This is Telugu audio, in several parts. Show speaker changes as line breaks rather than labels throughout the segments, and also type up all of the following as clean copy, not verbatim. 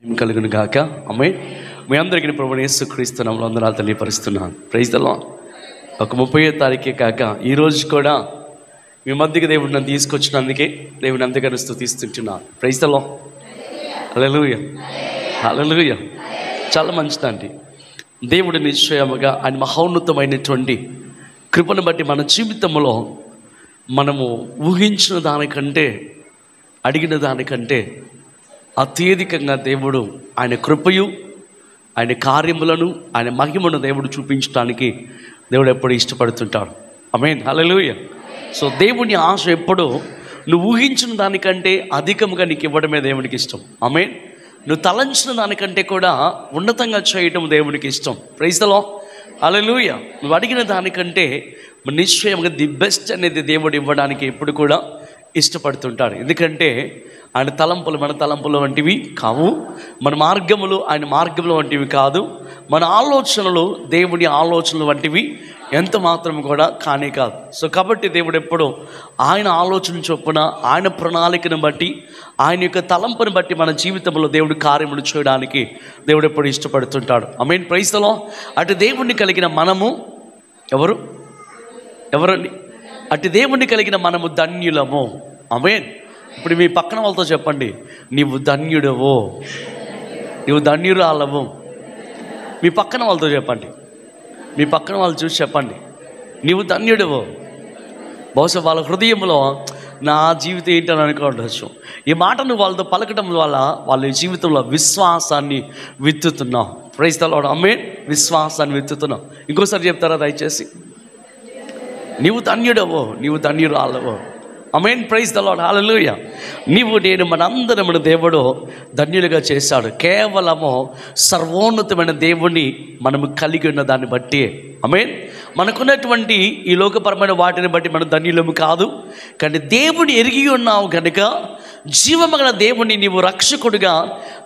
కలుగును గాక. ఆమేన్. మీ అందరికీ ప్రభువైన యేసుక్రీస్తు నామములో వందనాలు తెలియపరుస్తున్నాను. Praise the lord. ఒక 30వ తారీఖే కాక ఈరోజు కూడా మీ మధ్యకి దేవుడు నన్ను తీసుకొచ్చినందుకే దేవుని అంతగానో స్తుతిస్తుంటున్నాను. Praise the lord. హల్లెలూయా, హల్లెలూయా. చాలా మంచిదండి. దేవుడు నిశ్చయముగా ఆయన మహోన్నతమైనటువంటి కృపను బట్టి మన జీవితంలో మనము ఊహించిన దానికంటే, అడిగిన దానికంటే అత్యధికంగా దేవుడు ఆయన కృపయు, ఆయన కార్యములను, ఆయన మహిమను దేవుడు చూపించడానికి దేవుడు ఎప్పుడు ఇష్టపడుతుంటాడు. ఆమేన్, హల్లెలూయా. సో దేవుని ఆశ ఎప్పుడు నువ్వు ఊహించిన దానికంటే అధికంగా నీకు ఇవ్వడమే దేవునికి ఇష్టం. ఆమేన్. నువ్వు తలంచిన దానికంటే కూడా ఉన్నతంగా చేయటం దేవునికి ఇష్టం. Praise the lord. హల్లెలూయా. నువ్వు అడిగిన దానికంటే నిశ్చయంగా ది బెస్ట్ అనేది దేవుడు ఇవ్వడానికి ఎప్పుడు కూడా ఇష్టపడుతుంటాడు. ఎందుకంటే ఆయన తలంపులు మన తలంపులు వంటివి కావు, మన మార్గములు ఆయన మార్గములు వంటివి కాదు, మన ఆలోచనలు దేవుని ఆలోచనలు వంటివి ఎంత మాత్రం కూడా కానే కాదు. సో కాబట్టి దేవుడు ఎప్పుడు ఆయన ఆలోచన చొప్పున, ఆయన ప్రణాళికను బట్టి, ఆయన యొక్క తలంపుని బట్టి మన జీవితంలో దేవుడు కార్యములు చేయడానికి దేవుడు ఎప్పుడు ఇష్టపడుతుంటాడు. ఆమేన్, ప్రైజ్ ది లార్డ్. అటు దేవుణ్ణి కలిగిన మనము ఎవరండి? అటు దేవుణ్ణి కలిగిన మనము ధన్యులము. ఆమేన్. ఇప్పుడు మీ పక్కన వాళ్ళతో చెప్పండి, నీవు ధన్యుడవు, నీవు ధన్యురాలవు. మీ పక్కన వాళ్ళతో చెప్పండి, మీ పక్కన వాళ్ళు చూసి చెప్పండి, నీవు ధన్యుడవు. బహుశా వాళ్ళ హృదయంలో నా జీవితం ఏంటని అనుకోవచ్చు. ఈ మాటను వాళ్ళతో పలకటం వల్ల వాళ్ళ జీవితంలో విశ్వాసాన్ని విత్తుతున్నాం. Praise the lord. ఆమేన్. విశ్వాసాన్ని విత్తుతున్నాం. ఇంకోసారి చెప్తారా దయచేసి? నీవు ధన్యుడవు, నీవు ధన్యురాలవు. ఆమేన్, ప్రైజ్ ది లార్డ్. హల్లెలూయా. నీవు నేను మనందరమును దేవుడు ధన్యులుగా చేశాడు. కేవలము సర్వోన్నతమైన దేవుణ్ణి మనము కలిగి ఉన్న దాన్ని బట్టి. ఆమేన్. మనకున్నటువంటి ఈ లోకపరమైన వాటిని బట్టి మనం ధన్యులము కాదు, కానీ దేవుని ఎరిగి ఉన్నావు కనుక, జీవమగల దేవుణ్ణి నీవు రక్షకుడుగా,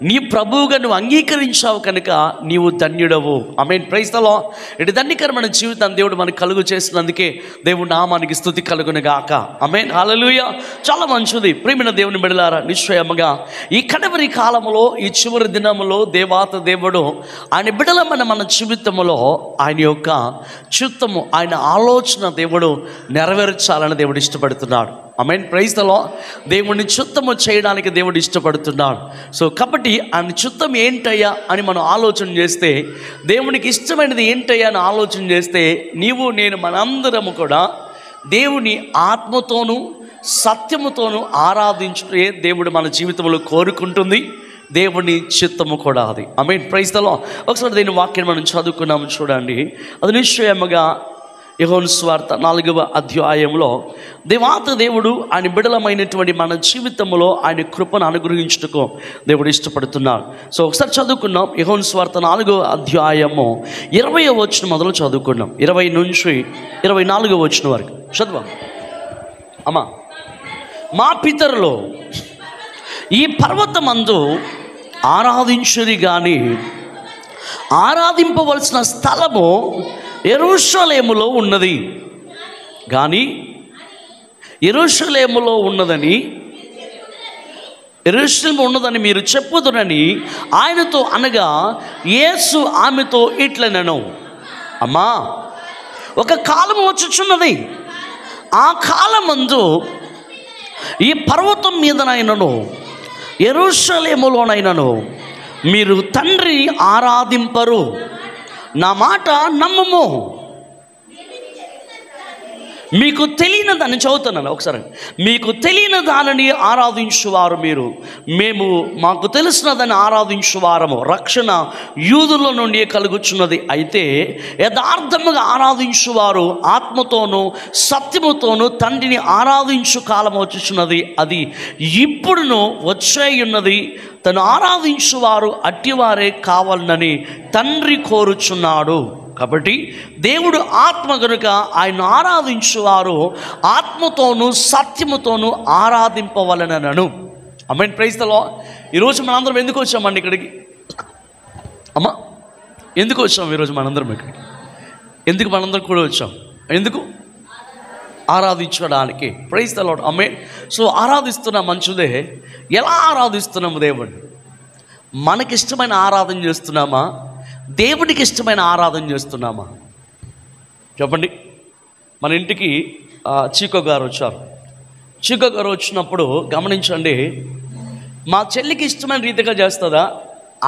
నీ ప్రభువుగా నువ్వు అంగీకరించావు కనుక నీవు ధన్యుడవు. ఆమేన్, ప్రైజ్ ది లార్డ్. ఇటు ధన్యకరమైన జీవితాన్ని దేవుడు మనకు కలుగు చేసినందుకే దేవుడి నామానికి స్తుతి కలుగును గాక. ఆమేన్, హల్లెలూయా. చాలా మంచిది ప్రియమైన దేవుని బిడ్డలారా. నిశ్చయముగా ఈ కడవరి కాలంలో, ఈ చివరి దినములో దేవాత దేవుడు ఆయన బిడ్డలమైన మన జీవితంలో ఆయన యొక్క చిత్తము, ఆయన ఆలోచన దేవుడు నెరవేర్చాలని దేవుడు ఇష్టపడుతున్నాడు. ఆమేన్, ప్రైజ్ ది లార్డ్. దేవుని చిత్తము చేయడానికి దేవుడు ఇష్టపడుతున్నాడు. సో కాబట్టి ఆయన చిత్తం ఏంటయ్యా అని మనం ఆలోచన చేస్తే, దేవునికి ఇష్టమైనది ఏంటయ్యా అని ఆలోచన చేస్తే, నీవు నేను మనందరము కూడా దేవుని ఆత్మతోనూ సత్యముతోనూ ఆరాధించుటే దేవుడు మన జీవితంలో కోరుకుంటుంది. దేవుని చిత్తము కూడా అది. ఆమేన్, ప్రైజ్ ది లార్డ్. ఒకసారి దీని వాక్యం మనం చదువుకున్నాము చూడండి. అది నిశ్చయముగా యోహాను సువార్త 4వ అధ్యాయంలో దేవాత దేవుడు ఆయన బిడలమైనటువంటి మన జీవితంలో ఆయన కృపను అనుగ్రహించుటకు దేవుడు ఇష్టపడుతున్నాడు. సో ఒకసారి చదువుకున్నాం. యోహాను సువార్త 4వ అధ్యాయము 20వ వచనం మొదలు చదువుకున్నాం. 20 నుంచి 24వ వచనం వరకు చదువు అమ్మా. మా పితరులు ఈ పర్వతమందు ఆరాధించురి గాని ఆరాధింపవలసిన స్థలము యెరూషలేములో ఉన్నది, కానీ యెరూషలేములో ఉన్నదని మీరు చెప్పుదురని ఆయనతో అనగా, యేసు ఆమెతో ఇట్లనెను, అమ్మా, ఒక కాలము వచ్చుచున్నది, ఆ కాలమందు ఈ పర్వతం మీదనైనను యెరూషలేములోనైనను మీరు తండ్రిని ఆరాధింపరు. నా మాట నమ్మము. మీకు తెలియని దాన్ని చదువుతున్నాను ఒకసారి. మీకు తెలియని దానిని ఆరాధించువారు మీరు, మేము మాకు తెలిసిన దాన్ని ఆరాధించువారము. రక్షణ యూదుల నుండి కలుగుచున్నది. అయితే యథార్థముగా ఆరాధించువారు ఆత్మతోనూ సత్యముతోనూ తండ్రిని ఆరాధించు కాలం వచ్చుచున్నది, అది ఇప్పుడును వచ్చేయున్నది. తను ఆరాధించువారు అట్టివారే కావాలని తండ్రి కోరుచున్నాడు. కాబట్టి దేవుడు ఆత్మ కనుక ఆయన ఆరాధించువారు ఆత్మతోనూ సత్యముతోనూ ఆరాధింపవలెనను. ఆమేన్, ప్రైజ్ ది లార్డ్. ఈరోజు మనందరం ఎందుకు వచ్చామండి ఇక్కడికి? అమ్మా, ఎందుకు వచ్చాం ఈరోజు మనందరం ఇక్కడికి? ఎందుకు మనందరం కూడా వచ్చాం? ఎందుకు? ఆరాధించడానికి. Praise the lord. ఆమేన్. సో ఆరాధిస్తున్న మంచిదే. ఎలా ఆరాధిస్తున్నాము దేవుణ్ణి? మనకిష్టమైన ఆరాధన చేస్తున్నామా, దేవునికి ఇష్టమైన ఆరాధన చేస్తున్నామా? చెప్పండి. మన ఇంటికి చీకో గారు వచ్చారు. చీకో గారు వచ్చినప్పుడు గమనించండి, మా చెల్లికి ఇష్టమైన రీతిగా చేస్తుందా,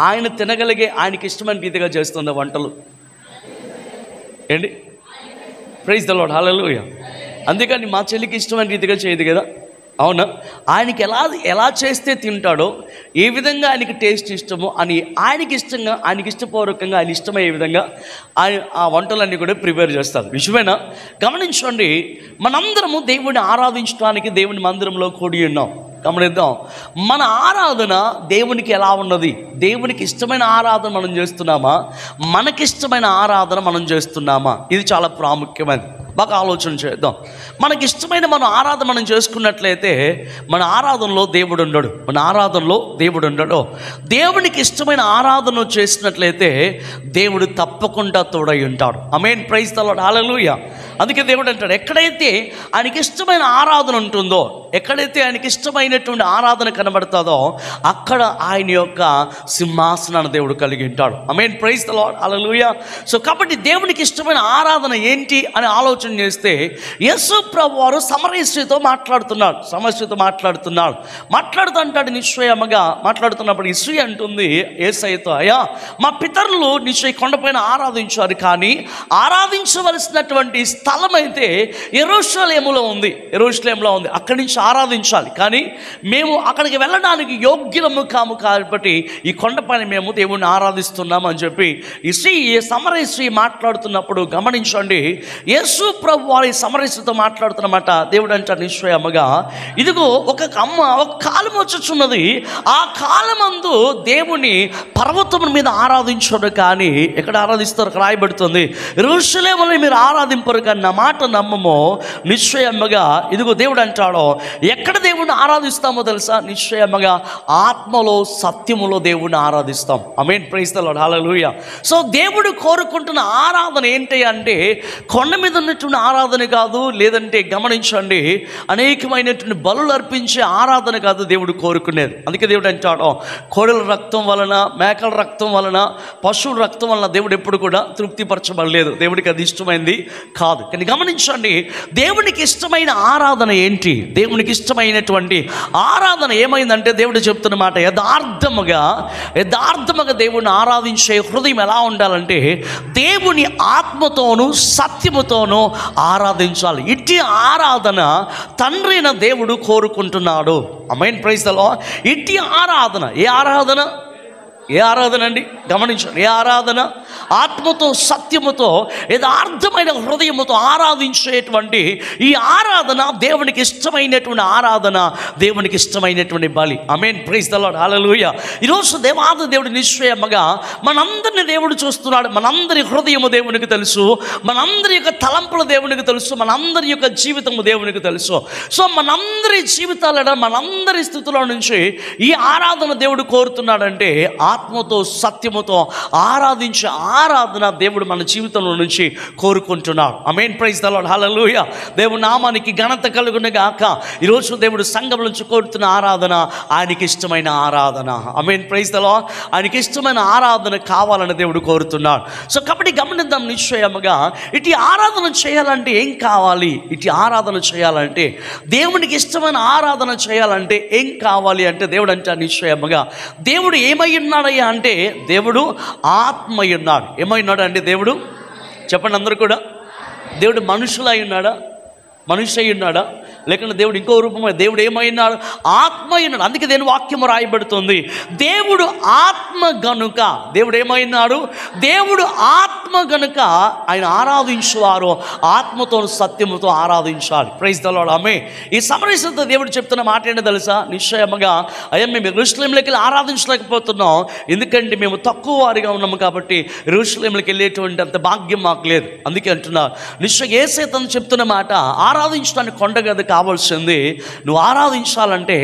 ఆయన తినగలిగే ఆయనకి ఇష్టమైన రీతిగా చేస్తుందా వంటలు? ఏంటి? ప్రైజ్ ది లార్డ్, హల్లెలూయా. అందుకని మా చెల్లికి ఇష్టమైన రీతిగా చేయదు కదా, అవునా? ఆయనకి ఎలా చేస్తే తింటాడో, ఏ విధంగా ఆయనకి టేస్ట్ ఇష్టమో అని ఆయనకి ఇష్టంగా, ఆయనకి ఇష్టపూర్వకంగా, ఆయన ఇష్టమయ్యే విధంగా ఆయన ఆ వంటలన్నీ కూడా ప్రిపేర్ చేస్తారు. విషయమేనా? గమనించండి, మనందరము దేవుడిని ఆరాధించడానికి దేవుని మందిరంలో కూడి ఉన్నాం. గమనిద్దాం, మన ఆరాధన దేవునికి ఎలా ఉన్నది? దేవునికి ఇష్టమైన ఆరాధన మనం చేస్తున్నామా, మనకిష్టమైన ఆరాధన మనం చేస్తున్నామా? ఇది చాలా ప్రాముఖ్యమైనది. బాగా ఆలోచన చేద్దాం. మనకి ఇష్టమైన మన ఆరాధన మనం చేసుకున్నట్లయితే మన ఆరాధనలో దేవుడు ఉండడు. మన ఆరాధనలో దేవుడు ఉండడు. దేవునికి ఇష్టమైన ఆరాధన చేసినట్లయితే దేవుడు తప్పకుండా తోడై ఉంటాడు. ఆమేన్. ప్రైజ్ ది లార్డ్, హల్లెలూయా. అందుకే దేవుడు అంటాడు, ఎక్కడైతే ఆయనకి ఇష్టమైన ఆరాధన ఉంటుందో, ఎక్కడైతే ఆయనకి ఇష్టమైనటువంటి ఆరాధన కనబడుతుందో అక్కడ ఆయన యొక్క సింహాసనాన్ని దేవుడు కలిగి ఉంటాడు. ఆమేన్. ప్రైజ్ ది లార్డ్, హల్లెలూయా. సో కాబట్టి దేవునికి ఇష్టమైన ఆరాధన ఏంటి అని ఆలోచన చేస్తే యేసు ప్రభువు వారు సమరయ స్త్రీతో మాట్లాడుతున్నాడు. మాట్లాడుతూ అంటాడు, నిశ్చయముగా మాట్లాడుతున్నప్పుడు ఈ స్త్రీ అంటుంది యేసయ్యతో, అయ్యా, మా పితరులు నిశ్చయ కొండపైన ఆరాధించారు, కానీ ఆరాధించవలసినటువంటి స్థలం అయితే యెరూషలేములో ఉంది. అక్కడి నుంచి ఆరాధించాలి, కానీ మేము అక్కడికి వెళ్ళడానికి యోగ్యులము కాము, కాబట్టి ఈ కొండపైన మేము దేవుణ్ణి ఆరాధిస్తున్నాము అని చెప్పి ఈ సమరయ స్త్రీ మాట్లాడుతున్నప్పుడు గమనించండి, యేసు ప్రభు వారి సమరయ స్త్రీతో మాట్లాడుతున్నమాట. దేవుడు అంటాడు, నిశ్చయముగా ఇదిగో ఒక కాలం వచ్చుచున్నది, ఆ కాలమందు దేవుని పర్వతం మీద ఆరాధించరు, కానీ ఎక్కడ ఆరాధిస్తారు? అక్కడ రాయబడుతుంది, యెరూషలేములో మీరు ఆరాధింపరు, కానీ నా మాట నమ్మము. నిశ్చయముగా ఇదిగో దేవుడు అంటాడో, ఎక్కడ దేవుడిని ఆరాధిస్తామో తెలుసా? నిశ్చయముగా ఆత్మలో సత్యములో దేవుడిని ఆరాధిస్తాం. ఆమేన్. ప్రైజ్ ది లార్డ్, హల్లెలూయా. సో దేవుడు కోరుకుంటున్న ఆరాధన ఏంటి అంటే కొండ మీద ఉన్నటువంటి ఆరాధన కాదు, లేదంటే గమనించండి అనేకమైనటువంటి బలులు అర్పించే ఆరాధన కాదు దేవుడు కోరుకునేది. అందుకే దేవుడు అంటాడు, కోడెల రక్తం వలన, మేకల రక్తం వలన, పశువుల రక్తం వలన దేవుడు ఎప్పుడు కూడా తృప్తిపరచబడలేదు. దేవుడికి అది ఇష్టమైంది కాదు. కానీ గమనించండి, దేవునికి ఇష్టమైన ఆరాధన ఏంటి? దేవునికి ఇష్టమైనటువంటి ఆరాధన ఏమైందంటే దేవుడు చెప్తున్న మాట, యథార్థముగా దేవుడిని ఆరాధించే హృదయం ఎలా ఉండాలంటే దేవుని ఆత్మతోనూ సత్యముతోనూ ఆరాధించాలి. ఇట్టి ఆరాధన తండ్రి అయిన దేవుడు కోరుకుంటున్నాడు. ఆమేన్. Praise the lord. ఇట్టి ఆరాధన ఏ ఆరాధన అండి? గమనించండి, ఏ ఆరాధన? ఆత్మతో సత్యముతో యథార్థమైన హృదయముతో ఆరాధించేటువంటి ఈ ఆరాధన దేవునికి ఇష్టమైనటువంటి ఆరాధన, దేవునికి ఇష్టమైనటువంటి బలి. ఆమేన్. ప్రైజ్ ది లార్డ్, హల్లెలూయా. ఈరోజు దేవాది దేవుడు నిశ్చయముగా మనందరిని దేవుడు చూస్తున్నాడు. మనందరి హృదయము దేవునికి తెలుసు, మనందరి యొక్క తలంపులు దేవునికి తెలుసు, మనందరి యొక్క జీవితము దేవునికి తెలుసు. సో మనందరి జీవితాలలో, మనందరి స్థితిలో నుంచి ఈ ఆరాధన దేవుడు కోరుతున్నాడంటే ఆత్మతో సత్యముతో ఆరాధించే ఆరాధన దేవుడు మన జీవితంలో నుంచి కోరుకుంటున్నాడు. ఆమేన్. ప్రైజ్ ది లార్డ్, హల్లెలూయా. దేవుని నామానికి ఘనత కలుగును గాక. ఈరోజు దేవుడు సంఘం నుంచి కోరుతున్న ఆరాధన ఆయనకి ఇష్టమైన ఆరాధన. ఆమేన్. Praise the lord. ఆయనకి ఇష్టమైన ఆరాధన కావాలని దేవుడు కోరుతున్నాడు. సో కాబట్టి గమనిద్దాం, నిశ్చయముగా ఇటు ఆరాధన చేయాలంటే ఏం కావాలి? ఇటు ఆరాధన చేయాలంటే, దేవునికి ఇష్టమైన ఆరాధన చేయాలంటే ఏం కావాలి అంటే దేవుడు అంటే నిశ్చయముగా దేవుడు ఏమై ఉన్నాడయ్యా అంటే దేవుడు ఆత్మ ఉన్నాడు. ఏమైనాడు అంటే దేవుడు, చెప్పండి అందరూ కూడా, దేవుడు మనుషులై ఉన్నాడా? మనిషి అయి ఉన్నాడా? లేకుంటే దేవుడు ఇంకో రూపంలో దేవుడు ఏమైనాడు? ఆత్మ అయినాడు. అందుకే దేని వాక్యము రాయబడుతుంది, దేవుడు ఆత్మ గనుక. దేవుడు ఏమైనాడు? దేవుడు ఆత్మ గనుక ఆయన ఆరాధించువారు ఆత్మతో సత్యముతో ఆరాధించాలి. Praise the lord. ఆమేన్. ఈ సమరయతో దేవుడు చెప్తున్న మాట ఏంటో తెలుసా? నిశ్చయముగా అయ్యా, మేము యెరూషలేములోకి వెళ్ళి ఆరాధించలేకపోతున్నాం, ఎందుకంటే మేము తక్కువ వారిగా ఉన్నాము, కాబట్టి యెరూషలేములోకి వెళ్ళేటువంటి అంత భాగ్యం మాకు లేదు. అందుకే అంటున్నారు, నిశ్చయ యేసయ్య తను చెప్తున్న మాట, ఆరాధించడానికి కొండ కాదు, కావాల్సింది నువ్వు ఆరాధించాలంటే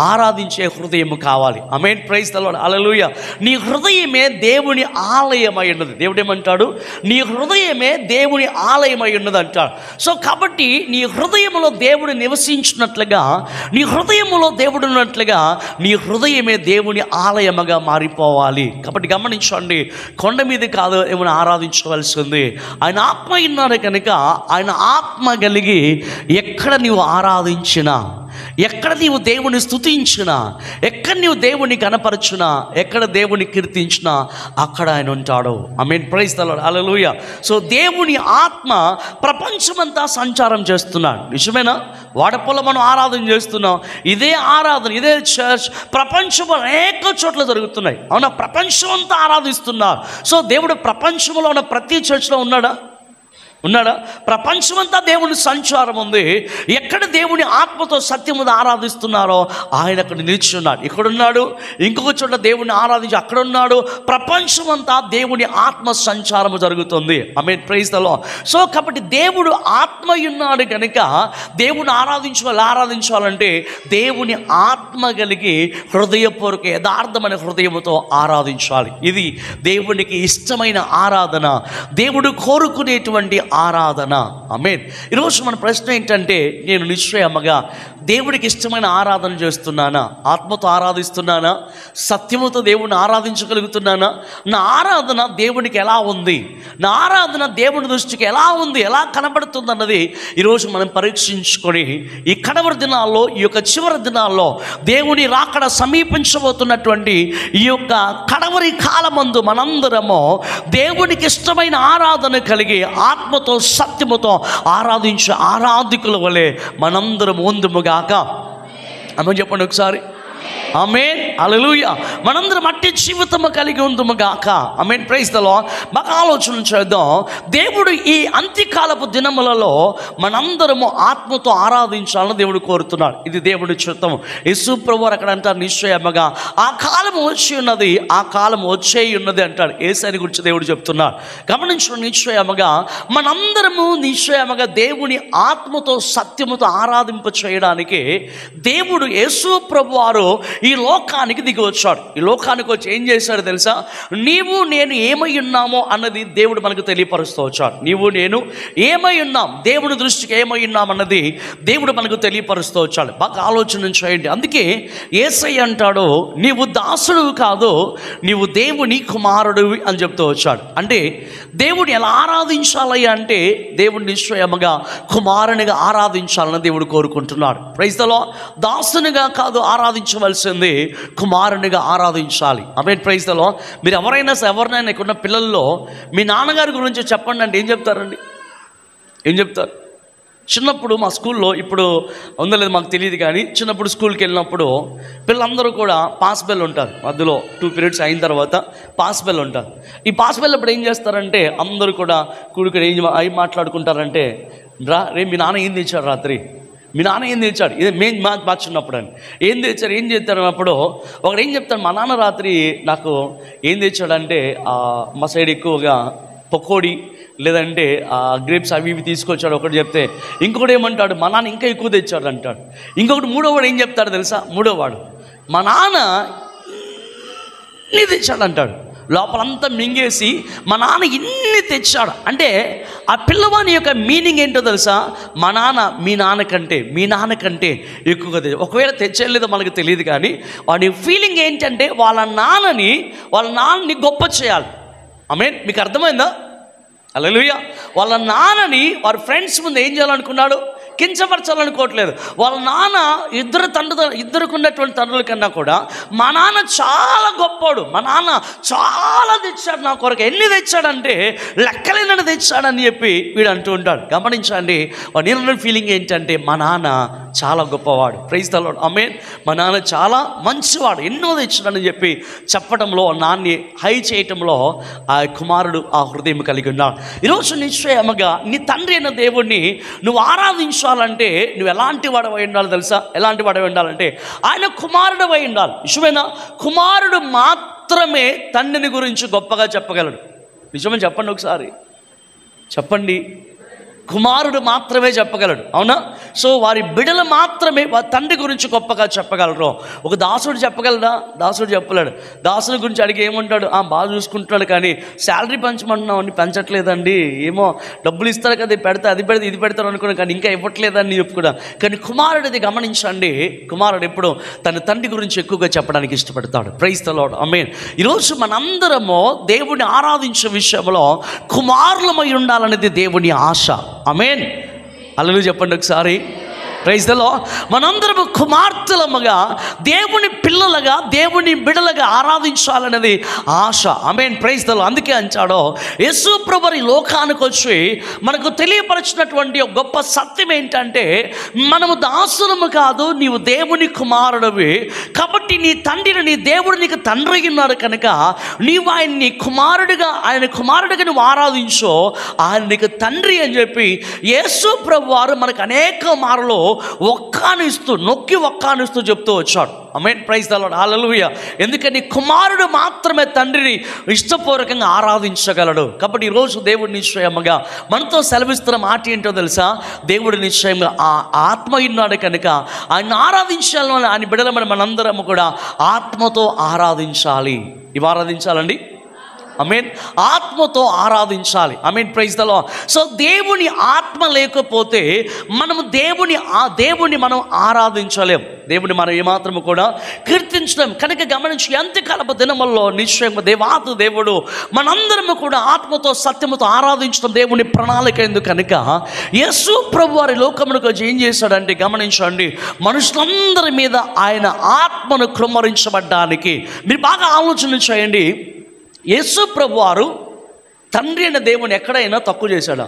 ఆరాధించే హృదయం కావాలి. ఆమేన్, ప్రైజ్ ది లార్డ్, హల్లెలూయా. నీ హృదయమే దేవుని ఆలయమై ఉన్నది. దేవుడు ఏమంటాడు? నీ హృదయమే దేవుని ఆలయమై ఉన్నది అంటాడు. సో కాబట్టి నీ హృదయంలో దేవుడు నివసించినట్లుగా, నీ హృదయంలో దేవుడు ఉన్నట్లుగా నీ హృదయమే దేవుని ఆలయముగా మారిపోవాలి. కాబట్టి గమనించండి, కొండ మీద కాదు ఏమైనా ఆరాధించవలసింది, ఆయన ఆత్మ ఉన్నాడు కనుక ఆయన ఆత్మ కలిగి ఎక్కడ నీవు ఆరాధించినా, ఎక్కడ నీవు దేవుని స్తుతించినా, ఎక్కడ నీవు దేవుని కనపరచునా, ఎక్కడ దేవుని కీర్తించినా అక్కడ ఆయన ఉంటాడు. ఆమేన్, ప్రైజ్ ది లార్డ్, హల్లెలూయా. సో దేవుని ఆత్మ ప్రపంచమంతా సంచారం చేస్తున్నాడు. నిజమేనా? వాడపల్ల మనం ఆరాధన చేస్తున్నాం. ఇదే ఆరాధన, ఇదే చర్చ్ ప్రపంచంలో అనేక చోట్ల జరుగుతున్నాయి. అవునా? ప్రపంచం అంతా ఆరాధిస్తున్నారు. సో దేవుడు ప్రపంచంలో ఉన్న ప్రతి చర్చ్లో ఉన్నాడా? ప్రపంచమంతా దేవుని సంచారం ఉంది. ఎక్కడ దేవుని ఆత్మతో సత్యముతో ఆరాధిస్తున్నారో ఆయన అక్కడ నిలిచి ఉన్నాడు. ఇక్కడున్నాడు, ఇంకొక చోట దేవుని ఆరాధించి అక్కడ ఉన్నాడు. ప్రపంచమంతా దేవుని ఆత్మ సంచారము జరుగుతుంది. ఆమేన్, ప్రైజ్ ది లార్డ్. సో కాబట్టి దేవుడు ఆత్మ ఉన్నాడు కనుక దేవుని ఆరాధించాలంటే దేవుని ఆత్మ కలిగి హృదయపూర్వక యథార్థమైన హృదయముతో ఆరాధించాలి. ఇది దేవునికి ఇష్టమైన ఆరాధన, దేవుడు కోరుకునేటువంటి ఆరాధన. ఆమేన్. ఈరోజు మన ప్రశ్న ఏంటంటే, నేను నిశ్చయముగా దేవుడికి ఇష్టమైన ఆరాధన చేస్తున్నానా? ఆత్మతో ఆరాధిస్తున్నానా? సత్యముతో దేవుడిని ఆరాధించగలుగుతున్నానా? నా ఆరాధన దేవునికి ఎలా ఉంది? నా ఆరాధన దేవుని దృష్టికి ఎలా ఉంది, ఎలా కనబడుతుంది అన్నది ఈరోజు మనం పరీక్షించుకొని ఈ కడవరి దినాల్లో, ఈ యొక్క చివరి దినాల్లో దేవుని రాకడ సమీపించబోతున్నటువంటి ఈ యొక్క కడవరి కాలమందు మనందరము దేవునికి ఇష్టమైన ఆరాధన కలిగి ఆత్మతో సత్యముతో ఆరాధించే ఆరాధికుల వలె మనందరం ఉందుముగాక. అమ్మ చెప్పండి ఒకసారి. ఆమేన్, హల్లెలూయా. మనందరం అట్టి జీవితము కలిగి ఉందుముగాక. ఆమేన్, ప్రైజ్ ది లార్డ్. బాగా ఆలోచన చేద్దాం. దేవుడు ఈ అంత్యకాలపు దినములలో మనందరము ఆత్మతో ఆరాధించాలని దేవుడు కోరుతున్నాడు. ఇది దేవుడి చిత్తము. యేసు ప్రభువు అక్కడ అంటారు, నిశ్చయముగా ఆ కాలం వచ్చి ఉన్నది, ఆ కాలం వచ్చే ఉన్నది అంటాడు. యేసుని గురించి దేవుడు చెప్తున్నాడు. గమనించడం, నిశ్చయముగా మనందరము నిశ్చయముగా దేవుని ఆత్మతో సత్యముతో ఆరాధింప చేయడానికి దేవుడు యేసు ప్రభువు వారు ఈ లోకానికి దిగి వచ్చాడు. ఈ లోకానికి వచ్చి ఏం చేశాడు తెలుసా? నీవు నేను ఏమై ఉన్నామో అన్నది దేవుడు మనకు తెలియపరుస్తూ వచ్చాడు. నీవు నేను ఏమై ఉన్నాం, దేవుని దృష్టికి ఏమై ఉన్నాం అన్నది దేవుడు మనకు తెలియపరుస్తూ వచ్చాడు. బాగా ఆలోచన చేయండి. అందుకే యేసయ్య అంటాడు, నీవు దాసుడు కాదు, నీవు దేవుని కుమారుడివి అని చెప్తూ వచ్చాడు. అంటే దేవుడిని ఎలా ఆరాధించాలి అంటే దేవుడిని నిశ్చయముగా కుమారునిగా ఆరాధించాలని దేవుడు కోరుకుంటున్నాడు. Praise the lord. దాసునిగా కాదు ఆరాధించవలసింది, కుమారునిగా ఆరాధించాలి. ఆమేన్, ప్రైజ్ ది లార్డ్. మీరు ఎవరినైనా ఇక్కడ పిల్లల్లో మీ నాన్నగారి గురించి చెప్పండి అంటే ఏం చెప్తారండి? ఏం చెప్తారు? చిన్నప్పుడు మా స్కూల్లో, ఇప్పుడు ఉందో లేదు మాకు తెలియదు కానీ, చిన్నప్పుడు స్కూల్కి వెళ్ళినప్పుడు పిల్లలందరూ కూడా పాస్ బెల్ ఉంటారు. మధ్యలో 2 పీరియడ్స్ అయిన తర్వాత పాస్ బెల్ ఉంటారు. ఈ పాస్ బెల్ అప్పుడు ఏం చేస్తారంటే అందరూ కూడా కూడుకొని ఏం మాట్లాడుకుంటారంటే, రే మీ నాన్న ఏం తెచ్చాడు రాత్రి, మీ నాన్న ఏం తెచ్చాడు, ఇదే మేము మార్చున్నప్పుడు అని ఏం చేస్తారు అన్నప్పుడు ఒకడు ఏం చెప్తాడు, మా నాన్న రాత్రి నాకు ఏం తెచ్చాడంటే మా సైడ్ ఎక్కువగా పకోడీ లేదంటే గ్రేప్స్ అవి ఇవి తీసుకొచ్చాడు ఒకటి చెప్తే, ఇంకొకటి ఏమంటాడు, మా నాన్న ఇంకా ఎక్కువ తెచ్చాడు అంటాడు. ఇంకొకటి మూడోవాడు ఏం చెప్తాడు తెలుసా? మూడోవాడు, మా నాన్న ఇన్ని తెచ్చాడు అంటాడు. లోపలంతా మింగేసి మా నాన్న ఇన్ని తెచ్చాడు అంటే ఆ పిల్లవాని యొక్క మీనింగ్ ఏంటో తెలుసా? మా నాన్న మీ నాన్నకంటే ఎక్కువగా తెచ్చు. ఒకవేళ తెచ్చేయలేదో మనకు తెలియదు కానీ వాడి ఫీలింగ్ ఏంటంటే వాళ్ళ నాన్నని గొప్ప చేయాలి. ఆమేన్, మీకు అర్థమైందా? హల్లెలూయా. వాళ్ళ నాన్నని వారి ఫ్రెండ్స్ ముందు ఏం చేయాలనుకున్నాడు? కించపరచాలనుకోవట్లేదు. వాళ్ళ నాన్న ఇద్దరుకున్నటువంటి తండ్రుల కన్నా కూడా మా నాన్న చాలా గొప్పోడు, మా నాన్న చాలా తెచ్చాడు నా కొరకు. ఎన్ని తెచ్చాడంటే లెక్కలేనని తెచ్చాడని చెప్పి వీడు అంటూ ఉంటాడు. గమనించండి, వాడి ఫీలింగ్ ఏంటంటే మా నాన్న చాలా గొప్పవాడు. Praise the lord. ఆమేన్. మా నాన్న చాలా మంచివాడు, ఎన్నో తెచ్చాడని చెప్పి చెప్పడంలో, నాన్ని హై చేయటంలో ఆ కుమారుడు ఆ హృదయం కలిగి ఉన్నాడు. ఈరోజు నిశ్చయముగా నీ తండ్రి అయిన దేవుణ్ణి నువ్వు ఆరాధించాలంటే నువ్వు ఎలాంటి వాడవై ఉండాలి తెలుసా? ఎలాంటి వాడవై ఉండాలంటే ఆయన కుమారుడు అయి ఉండాలి. నిజమేనా? కుమారుడు మాత్రమే తండ్రిని గురించి గొప్పగా చెప్పగలడు. నిజమని చెప్పండి ఒకసారి, చెప్పండి. కుమారుడు మాత్రమే చెప్పగలడు, అవునా? సో వారి బిడ్డలు మాత్రమే వారి తండ్రి గురించి గొప్పగా చెప్పగలరు. ఒక దాసుడు చెప్పగలడా? దాసుడు చెప్పలేడు. దాసుడి గురించి అడిగి ఏమంటాడు? బాగా చూసుకుంటున్నాడు, కానీ శాలరీ పెంచమంటున్నాం అని పెంచట్లేదండి, ఏమో డబ్బులు ఇస్తారు కదా, పెడితే అది పెడితే ఇది పెడతారు అనుకున్నాను, కానీ ఇంకా ఇవ్వట్లేదని చెప్పుకున్నా. కానీ కుమారుడిది గమనించండి, కుమారుడు ఎప్పుడు తన తండ్రి గురించి ఎక్కువగా చెప్పడానికి ఇష్టపడతాడు. ప్రైజ్ ది లార్డ్, ఆమేన్. ఈరోజు మనందరము దేవుని ఆరాధించే విషయంలో కుమారులమై ఉండాలనేది దేవుని ఆశ. ఆమేన్. హల్లెలూయా చెప్పండి ఒకసారి. Praise the lord. మనందరము కుమార్తెలముగా దేవుని పిల్లలుగా దేవుని బిడ్డలుగా ఆరాధించాలనేది ఆశ. ఆమేన్. Praise the lord. అందుకే అంటాడో యేసు ప్రభువు ఈ లోకానికి వచ్చి మనకు తెలియపరిచినటువంటి ఒక గొప్ప సత్యం ఏంటంటే, మనము దాసులము కాదు, నీవు దేవుని కుమారుడివి. కాబట్టి నీ తండ్రిని, నీ దేవుడు నీకు తండ్రి ఉన్నాడు కనుక నీవు ఆయన్ని ఆయన కుమారుడిగా నువ్వు ఆరాధించో, ఆయన నీకు తండ్రి అని చెప్పి యేసు ప్రభువు వారు మనకు అనేక మార్లు నొక్కి ఒక్కానిస్తూ చెప్తూ వచ్చాడు. ఆమేన్. ప్రైజ్ ది లార్డ్, హల్లెలూయా. ఎందుకని కుమారుడు మాత్రమే తండ్రిని ఇష్టపూర్వకంగా ఆరాధించగలడు. కాబట్టి ఈరోజు దేవుడు నిశ్చయముగా మనతో సెలవిస్తున్న మాట ఏంటో తెలుసా? దేవుడు నిశ్చయంగా ఆ ఆత్మ ఉన్నాడు కనుక ఆయన ఆరాధించాలని ఆయన బిడ్డలమైన మనందరము కూడా ఆత్మతో ఆరాధించాలి. ఇవి ఆరాధించాలండి. ఆమేన్. ఆత్మతో ఆరాధించాలి. ఆమేన్. Praise the lord. సో దేవుని ఆత్మ లేకపోతే మనము దేవుని మనం ఆరాధించలేం, దేవుని మనం ఏమాత్రము కూడా కీర్తించలేం. కనుక గమనించి ఎంతకాలపు దినముల్లో నిశ్చయంగా దేవాది దేవుడు మనందరము కూడా ఆత్మతో సత్యముతో ఆరాధించడం దేవుని ప్రణాళిక. ఎందుకు కనుక యేసు ప్రభు వారి లోకమునకు ఏం చేశాడంటే, గమనించండి, మనుషులందరి మీద ఆయన ఆత్మను కృమ్మరించబడ్డానికి. మీరు బాగా ఆలోచన చేయండి. యేసు ప్రభు వారు తండ్రి అయిన దేవుని ఎక్కడైనా తక్కువ చేశాడా?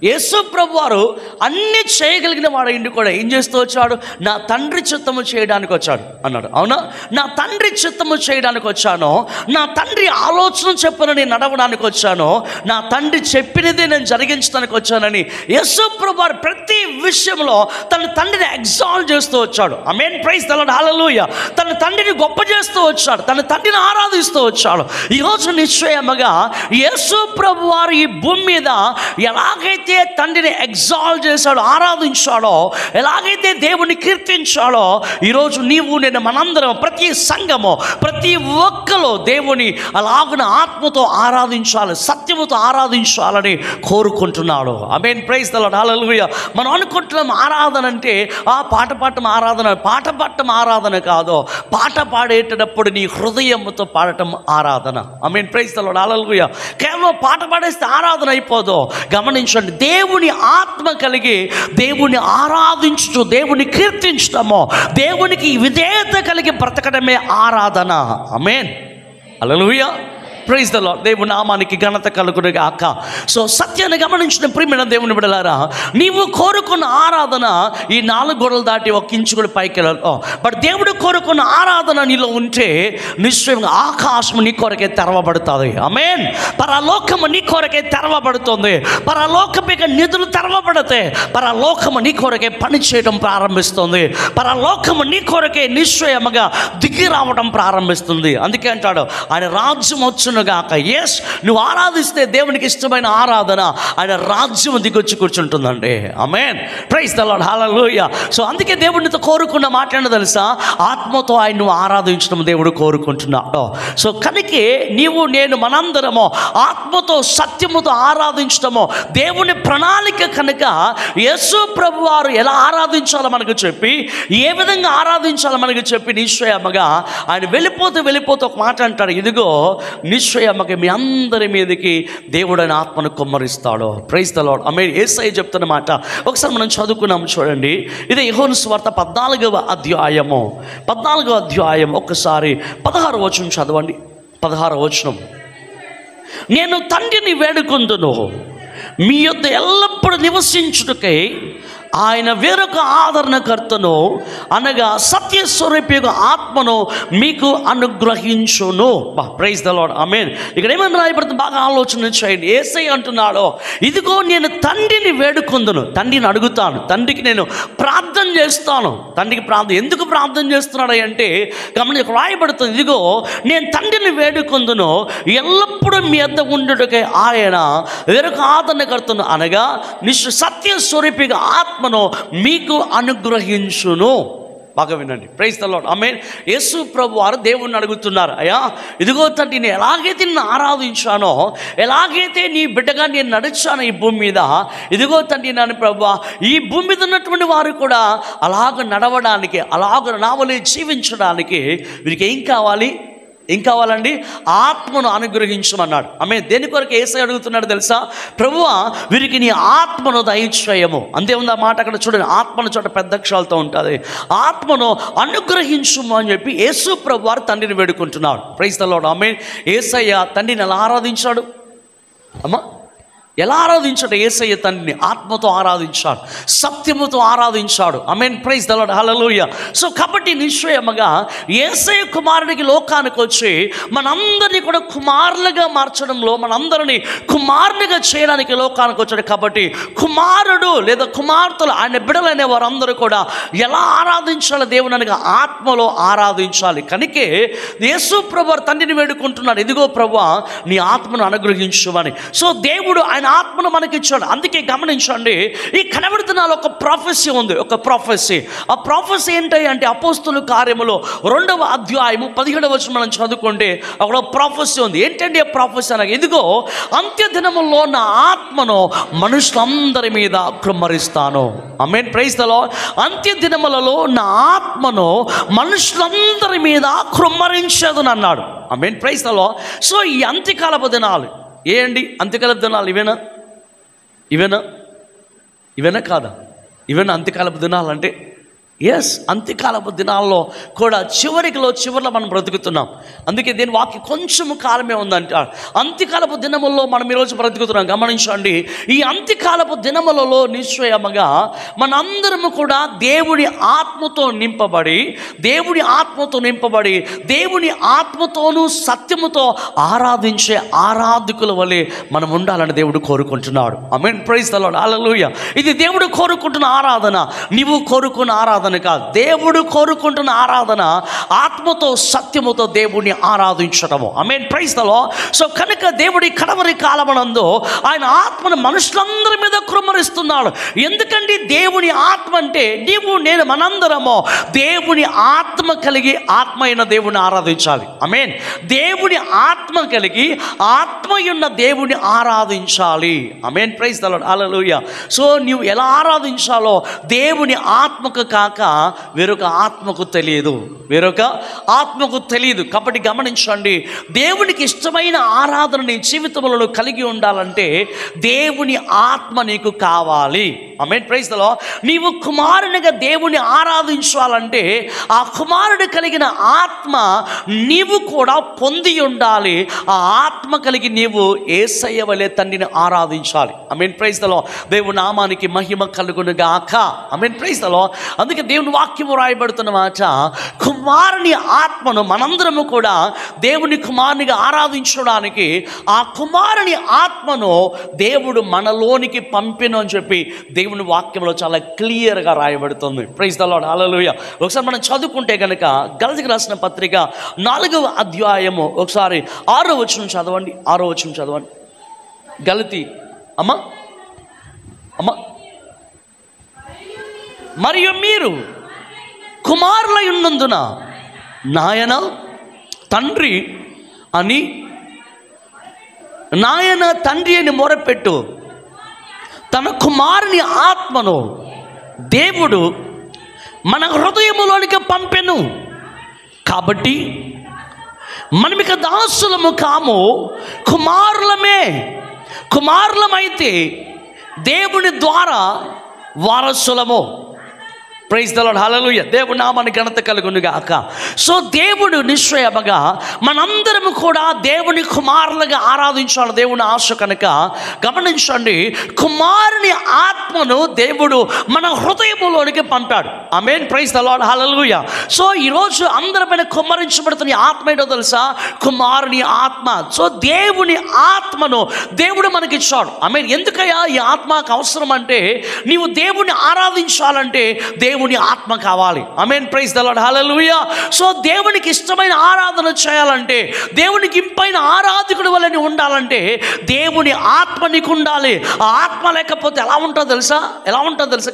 యేసు ప్రభు వారు అన్నీ చేయగలిగిన వాడు కూడా ఏం చేస్తూ వచ్చాడు? నా తండ్రి చిత్తము చేయడానికి వచ్చాడు అన్నాడు, అవునా? నా తండ్రి చిత్తము చేయడానికి వచ్చాను, నా తండ్రి ఆలోచన చెప్పునని నడవడానికి వచ్చాను, నా తండ్రి చెప్పినదే నేను జరిగించడానికి వచ్చానని యేసు ప్రభు వారు ప్రతి విషయంలో తన తండ్రిని ఎగ్జాల్ట్ చేస్తూ వచ్చాడు. ఆమేన్. ప్రైజ్ ది లార్డ్, హల్లెలూయా. తన తండ్రిని గొప్ప చేస్తూ వచ్చాడు, తన తండ్రిని ఆరాధిస్తూ వచ్చాడు. ఈరోజు నిశ్చయముగా యేసు ప్రభు వారు ఈ భూమి మీద ఎలాగైతే తండ్రిని ఎగ్జాల్ట్ చేశాడో, ఆరాధించాడో, ఎలాగైతే దేవుని కీర్తించాడో, ఈరోజు నీవు నేను మనందరం ప్రతి సంఘము ప్రతి ఒక్కరు దేవుని అలాగున ఆత్మతో ఆరాధించాలి, సత్యముతో ఆరాధించాలని కోరుకుంటున్నాడు. ఆమేన్. ప్రైజ్ ది లార్డ్, హల్లెలూయా. మనం అనుకుంటున్నాం ఆరాధన అంటే పాట పాడటం ఆరాధన కాదు. పాట పాడేటప్పుడు నీ హృదయంతో పాడటం ఆరాధన. ఆమేన్. ప్రైజ్ ది లార్డ్, హల్లెలూయా. కేవలం పాట పాడేస్తే ఆరాధన అయిపోదు. గమనించండి, దేవుని ఆత్మ కలిగి దేవుని ఆరాధించు, దేవుని కీర్తించడము, దేవునికి విధేయత కలిగి బ్రతకడమే ఆరాధన. ఆమేన్. హల్లెలూయా. Praise the lord. దేవుని నామానికి ఘనత కలుగును గాక. సో సత్యాన్ని గమనించిన ప్రియమైన దేవుని బిడ్డలారా, నీవు కోరుకున్న ఆరాధన ఈ 4 గోడలు దాటి ఒక ఇంచు కూడా పైకి వెళ్ళదు. బట్ దేవుడు కోరుకున్న ఆరాధన నీలో ఉంటే నిశ్చయంగా ఆకాశం నీ కొరకే తెరవబడుతుంది. ఆమేన్. పరలోకము నీ కొరకే తెరవబడుతుంది. పరలోకమిక నిధులు తెరవబడతాయి. పరలోకము నీ కొరకే పని చేయడం ప్రారంభిస్తుంది. పరలోకము నీ కొరకే నిశ్చయముగా దిగి రావడం ప్రారంభిస్తుంది. అందుకే అంటాడు, ఆయన రాజ్యం వచ్చును గాక. ఎస్, నువ్వు ఆరాధిస్తే దేవునికి ఇష్టమైన ఆరాధన ఆయన రాజ్యం దిగొచ్చి కూర్చుంటుందండి. ఆమేన్. ప్రైజ్ ది లార్డ్, హల్లెలూయా. సో అందుకే దేవుడితో కోరుకున్న మాట ఏంటో తెలుసా? ఆత్మతో ఆయన నువ్వు ఆరాధించడం దేవుడు కోరుకుంటున్నాడు. సో కనుకే నీవు నేను మనందరము ఆత్మతో సత్యముతో ఆరాధించడము దేవుని ప్రణాళిక. కనుక యేసు ప్రభు వారు ఎలా ఆరాధించాలో మనకు చెప్పి, ఏ విధంగా ఆరాధించాలో మనకు చెప్పి నిశ్చయముగా ఆయన వెళ్ళిపోతూ ఒక మాట అంటాడు, ఇదిగో నిశ్చయముగా మీ అందరి మీదకి దేవుడు ఆయన ఆత్మను కుమ్మరిస్తాడు. Praise the lord. ఆమేన్. యేసయ్య చెప్తున్న మాట ఒకసారి మనం చదువుకున్నాం చూడండి. ఇది యోహాను సువార్త 14వ అధ్యాయం ఒక్కసారి 16వ వచనం చదవండి. 16వ వచనం, నేను తండ్రిని వేడుకొందును, మీ యొద్ద ఎల్లప్పుడూ నివసించుటకై ఆయన వేరొక ఆదరణకర్తను అనగా సత్యస్వరూపి ఆత్మను మీకు అనుగ్రహించును. ప్రైజ్ ద లార్డ్, ఆమేన్. ఇక్కడ ఏమన్నా రాయబడుతుంది, బాగా ఆలోచన చేయండి. యేసయ్య అంటున్నాడో, ఇదిగో నేను తండ్రిని వేడుకొందును, తండ్రిని అడుగుతాను, తండ్రికి నేను ప్రార్థన చేస్తాను. తండ్రికి ప్రార్థన ఎందుకు ప్రార్థన చేస్తున్నాడు అంటే గమనించి రాయబడుతుంది, ఇదిగో నేను తండ్రిని వేడుకొందును, ఎల్లప్పుడూ మీ వద్ద ఉండుటకై ఆయన వేరొక ఆదరణకర్తను అనగా సత్యస్వరూపిగా ఆత్మను మీకు అనుగ్రహించును. బాగా వినండి. ప్రైజ్ ద లార్డ్, ఆమేన్. యేసు ప్రభు వారు దేవుణ్ణి అడుగుతున్నారు, అయ్యా ఇదిగో తండ్రి, నేను ఎలాగైతే నిన్ను ఆరాధించానో, ఎలాగైతే నీ బిడ్డగా నేను నడిచాను ఈ భూమి మీద, ఇదిగో తండ్రి నన్ను ప్రభు, ఈ భూమి మీద ఉన్నటువంటి వారు కూడా అలాగ నడవడానికి, అలాగ నావలే జీవించడానికి వీరికి ఏం కావాలి? ఏం కావాలండి? ఆత్మను అనుగ్రహించమన్నాడు. ఆమె దేని కొరకు యేసయ్య అడుగుతున్నాడు తెలుసా? ప్రభువా వీరికి నీ ఆత్మను దయచేయము. అంతే ఉంది ఆ మాట. అక్కడ చూడండి, ఆత్మను చోట పెద్ద అక్షరాలతో ఉంటుంది. ఆత్మను అనుగ్రహించుము అని చెప్పి యేసు ప్రభు వారు తండ్రిని వేడుకుంటున్నాడు. ప్రైజ్ ద లార్డ్, ఆమేన్. యేసయ్య తండ్రిని ఎలా ఆరాధించాడు అమ్మా? ఎలా ఆరాధించాడు? యేసయ్య తండ్రిని ఆత్మతో ఆరాధించాడు, సత్యముతో ఆరాధించాడు. ఆమేన్. ప్రైజ్ ద లార్డ్, హల్లెలూయా. సో కాబట్టి నిశ్చయముగా యేసయ్య కుమారుడికి లోకానికి వచ్చి మనందరినీ కూడా కుమారులుగా మార్చడంలో, మనందరినీ కుమారునిగా చేయడానికి లోకానికి వచ్చాడు. కాబట్టి కుమారుడు లేదా కుమార్తెలు, ఆయన బిడ్డలైన వారందరూ కూడా ఎలా ఆరాధించాలి? దేవుని అనగా ఆత్మలో ఆరాధించాలి. కనుకే యేసు ప్రభు తండ్రిని వేడుకుంటున్నాడు, ఇదిగో ప్రభువా నీ ఆత్మను అనుగ్రహించుమని. సో దేవుడు ఆయన ఆత్మను మనకి ఇచ్చాడు. అందుకే గమనించండి, ఈ కనబడుతున్న ఒక ప్రొఫెసీ ఉంది, ఒక ప్రొఫెసీ. ఆ ప్రొఫెసీ ఏంటి అంటే అపోస్తుల కార్యములో 2వ అధ్యాయము 17వ వచనం మనం చదువుకుంటే అక్కడ ప్రొఫెసీ ఉంది. ఏంటంటే ఆ ప్రొఫెసీ అనగా, ఇదిగో అంత్య దినముల్లో నా ఆత్మను మనుషులందరి మీద కుమ్మరిస్తాను. ఆమేన్. Praise the lord. అంత్య దినములలో నా ఆత్మను మనుషులందరి మీద కుమ్మరించదును అన్నాడు. ఆమేన్. Praise the lord. సో ఈ అంత్యకాలపు దినాలు ఏంటి? అంత్యకాలపు దినాలు ఇవేనా కాదా? ఇవేనా అంత్యకాలపు దినాలు అంటే? ఎస్, అంత్యకాలపు దినాల్లో కూడా చివరిలో మనం బ్రతుకుతున్నాం. అందుకే దీని వాక్యం కొంచెం కాలమే ఉందంటారు. అంత్యకాలపు దినముల్లో మనం ఈరోజు బ్రతుకుతున్నాం. గమనించండి, ఈ అంత్యకాలపు దినములలో నిశ్చయముగా మనందరము కూడా దేవుని ఆత్మతో నింపబడి దేవుని ఆత్మతోనూ సత్యముతో ఆరాధించే ఆరాధకుల వలె మనం ఉండాలని దేవుడు కోరుకుంటున్నాడు. ఆమేన్. ప్రైజ్ ద లార్డ్, హల్లెలూయా. ఇది దేవుడు కోరుకుంటున్న ఆరాధన, నీవు కోరుకున్న ఆరాధన కాదు. దేవుడు కోరుకుంటున్న ఆరాధన ఆత్మతో సత్యముతో దేవుడిని ఆరాధించటము. ఆమేన్. Praise the lord. సో కనుక దేవుడి కడవరి కాలమనందు ఆయన ఆత్మను మనుషులందరి మీద కుమ్మరిస్తున్నాడు. ఎందుకంటే దేవుని ఆత్మ అంటే నీవు నేను మనందరము దేవుని ఆత్మ కలిగి ఆత్మ అయిన దేవుని ఆరాధించాలి. ఆమేన్. దేవుని ఆత్మ కలిగి ఆత్మయున్న దేవుని ఆరాధించాలి. ఆమేన్. ప్రైజ్ ద లార్డ్, హల్లెలూయా. సో నీవు ఎలా ఆరాధించాలో దేవుని ఆత్మకు కాక వేరొక ఆత్మకు తెలియదు. కాబట్టి గమనించండి, దేవునికి ఇష్టమైన ఆరాధన నీ జీవితంలో కలిగి ఉండాలంటే దేవుని ఆత్మ నీకు కావాలి. ఆమేన్. Praise the lord. నీవు కుమారునిగా దేవుని ఆరాధించాలంటే ఆ కుమారుడు కలిగిన ఆత్మ నీవు కూడా పొంది ఉండాలి. ఆ ఆత్మ కలిగి నీవు యేసయ్య వలె తండ్రిని ఆరాధించాలి. ఆమేన్. Praise the lord. దేవుని నామానికి మహిమ కలుగును గాక. ఆమేన్. Praise the lord. అందుకే దేవుని వాక్యము రాయబడుతున్న మాట, కుమారుని ఆత్మను మనందరము కూడా దేవుని కుమారునిగా ఆరాధించడానికి ఆ కుమారుని ఆత్మను దేవుడు మనలోనికి పంపిను అని చెప్పి దేవుని వాక్యంలో చాలా క్లియర్గా రాయబడుతుంది. ప్రైజ్ ద లార్డ్, హల్లెలూయా. ఒకసారి మనం చదువుకుంటే కనుక గలతీయులకు రాసిన పత్రిక 4వ అధ్యాయము ఒకసారి 6వ వచనం చదవండి. గలతీ అమ్మా మరియు మీరు కుమారులై ఉన్నందున నాయన తండ్రి అని మొరపెట్టు. తన కుమారుని ఆత్మను దేవుడు మన హృదయములోనికి పంపెను. కాబట్టి మనమిక దాసులము కాము, కుమారులమైతే దేవుని ద్వారా వారసులము. ప్రైజ్ ద లార్డ్, హల్లెలూయా. దేవుని నామానికి ఘనత కలుగును గాక. సో దేవుడు నిశ్చయముగా మనందరము కూడా దేవుని కుమారులుగా ఆరాధించాలి దేవుని ఆశ కనుక గమనించండి, కుమారుని ఆత్మను దేవుడు మన హృదయములోనికి పంపాడు. ఆమేన్, ప్రైజ్ ద లార్డ్, హల్లెలూయా. సో ఈరోజు అందరిపైన కుమ్మరించబడుతున్న ఆత్మ ఏంటో తెలుసా? కుమారుని ఆత్మ. సో దేవుని ఆత్మను దేవుడు మనకి ఇచ్చాడు. ఆమేన్. ఎందుకయ్యా ఈ ఆత్మకు అవసరం అంటే, నీవు దేవుని ఆరాధించాలంటే దేవుని ఆత్మ కావాలి. ఆమేన్, ప్రైజ్ ద లార్డ్, హల్లెలూయా. సో దేవునికి ఇష్టమైన ఆరాధన చేయాలంటే, దేవునికి ఇంపైన ఆరాధకుడు వలె ఉండాలంటే దేవుని ఆత్మ నీకు ఉండాలి. ఆ ఆత్మ లేకపోతే ఎలా ఉంటుందో తెలుసా?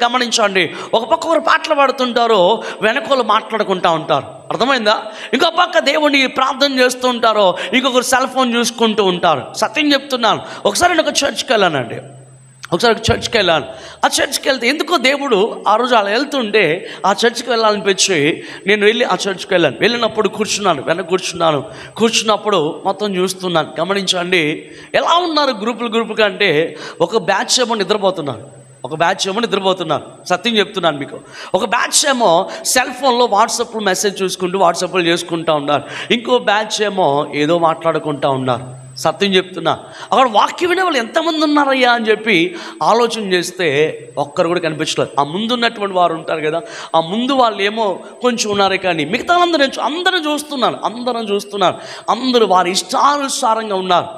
గమనించండి. ఒక పక్క ఒకరు పాటలు పాడుతుంటారు, వెనకోళ్ళు మాట్లాడుకుంటూ ఉంటారు. అర్థమైందా? ఇంకో పక్క దేవుని ప్రార్థన చేస్తూ ఉంటారు, ఇంకొకరు సెల్ ఫోన్ చూసుకుంటూ ఉంటారు. సత్యం చెప్తున్నాను. ఒకసారి నేను ఒక చర్చ్కి వెళ్ళానండి. ఆ చర్చ్కి వెళ్తే ఎందుకో దేవుడు ఆ రోజు అలా వెళ్తుంటే ఆ చర్చ్కి వెళ్ళాలనిపించి నేను వెళ్ళి ఆ చర్చ్కి వెళ్ళినప్పుడు కూర్చున్నప్పుడు మొత్తం చూస్తున్నాను. గమనించండి, ఎలా ఉన్నారు గ్రూపులుగా అంటే, ఒక బ్యాచ్ ఏమో నిద్రపోతున్నారు, సత్యం చెప్తున్నాను మీకు. ఒక బ్యాచ్ ఏమో సెల్ ఫోన్లో వాట్సాప్లో మెసేజ్ వాట్సాప్లు చేసుకుంటూ ఉన్నారు. ఇంకో బ్యాచ్ ఏమో ఏదో మాట్లాడుకుంటూ ఉన్నారు. సత్యం చెప్తున్నా, అక్కడ వాక్యం వినే వాళ్ళు ఎంతమంది ఉన్నారయ్యా అని చెప్పి ఆలోచన చేస్తే ఒక్కరు కూడా కనిపించలేదు. ఆ ముందు ఉన్నటువంటి వారు ఉంటారు కదా, ఆ ముందు వాళ్ళు ఏమో కొంచెం ఉన్నారే, కానీ మిగతా అందరూ చూస్తున్నారు. అందరూ వారి ఇష్టానుసారంగా ఉన్నారు.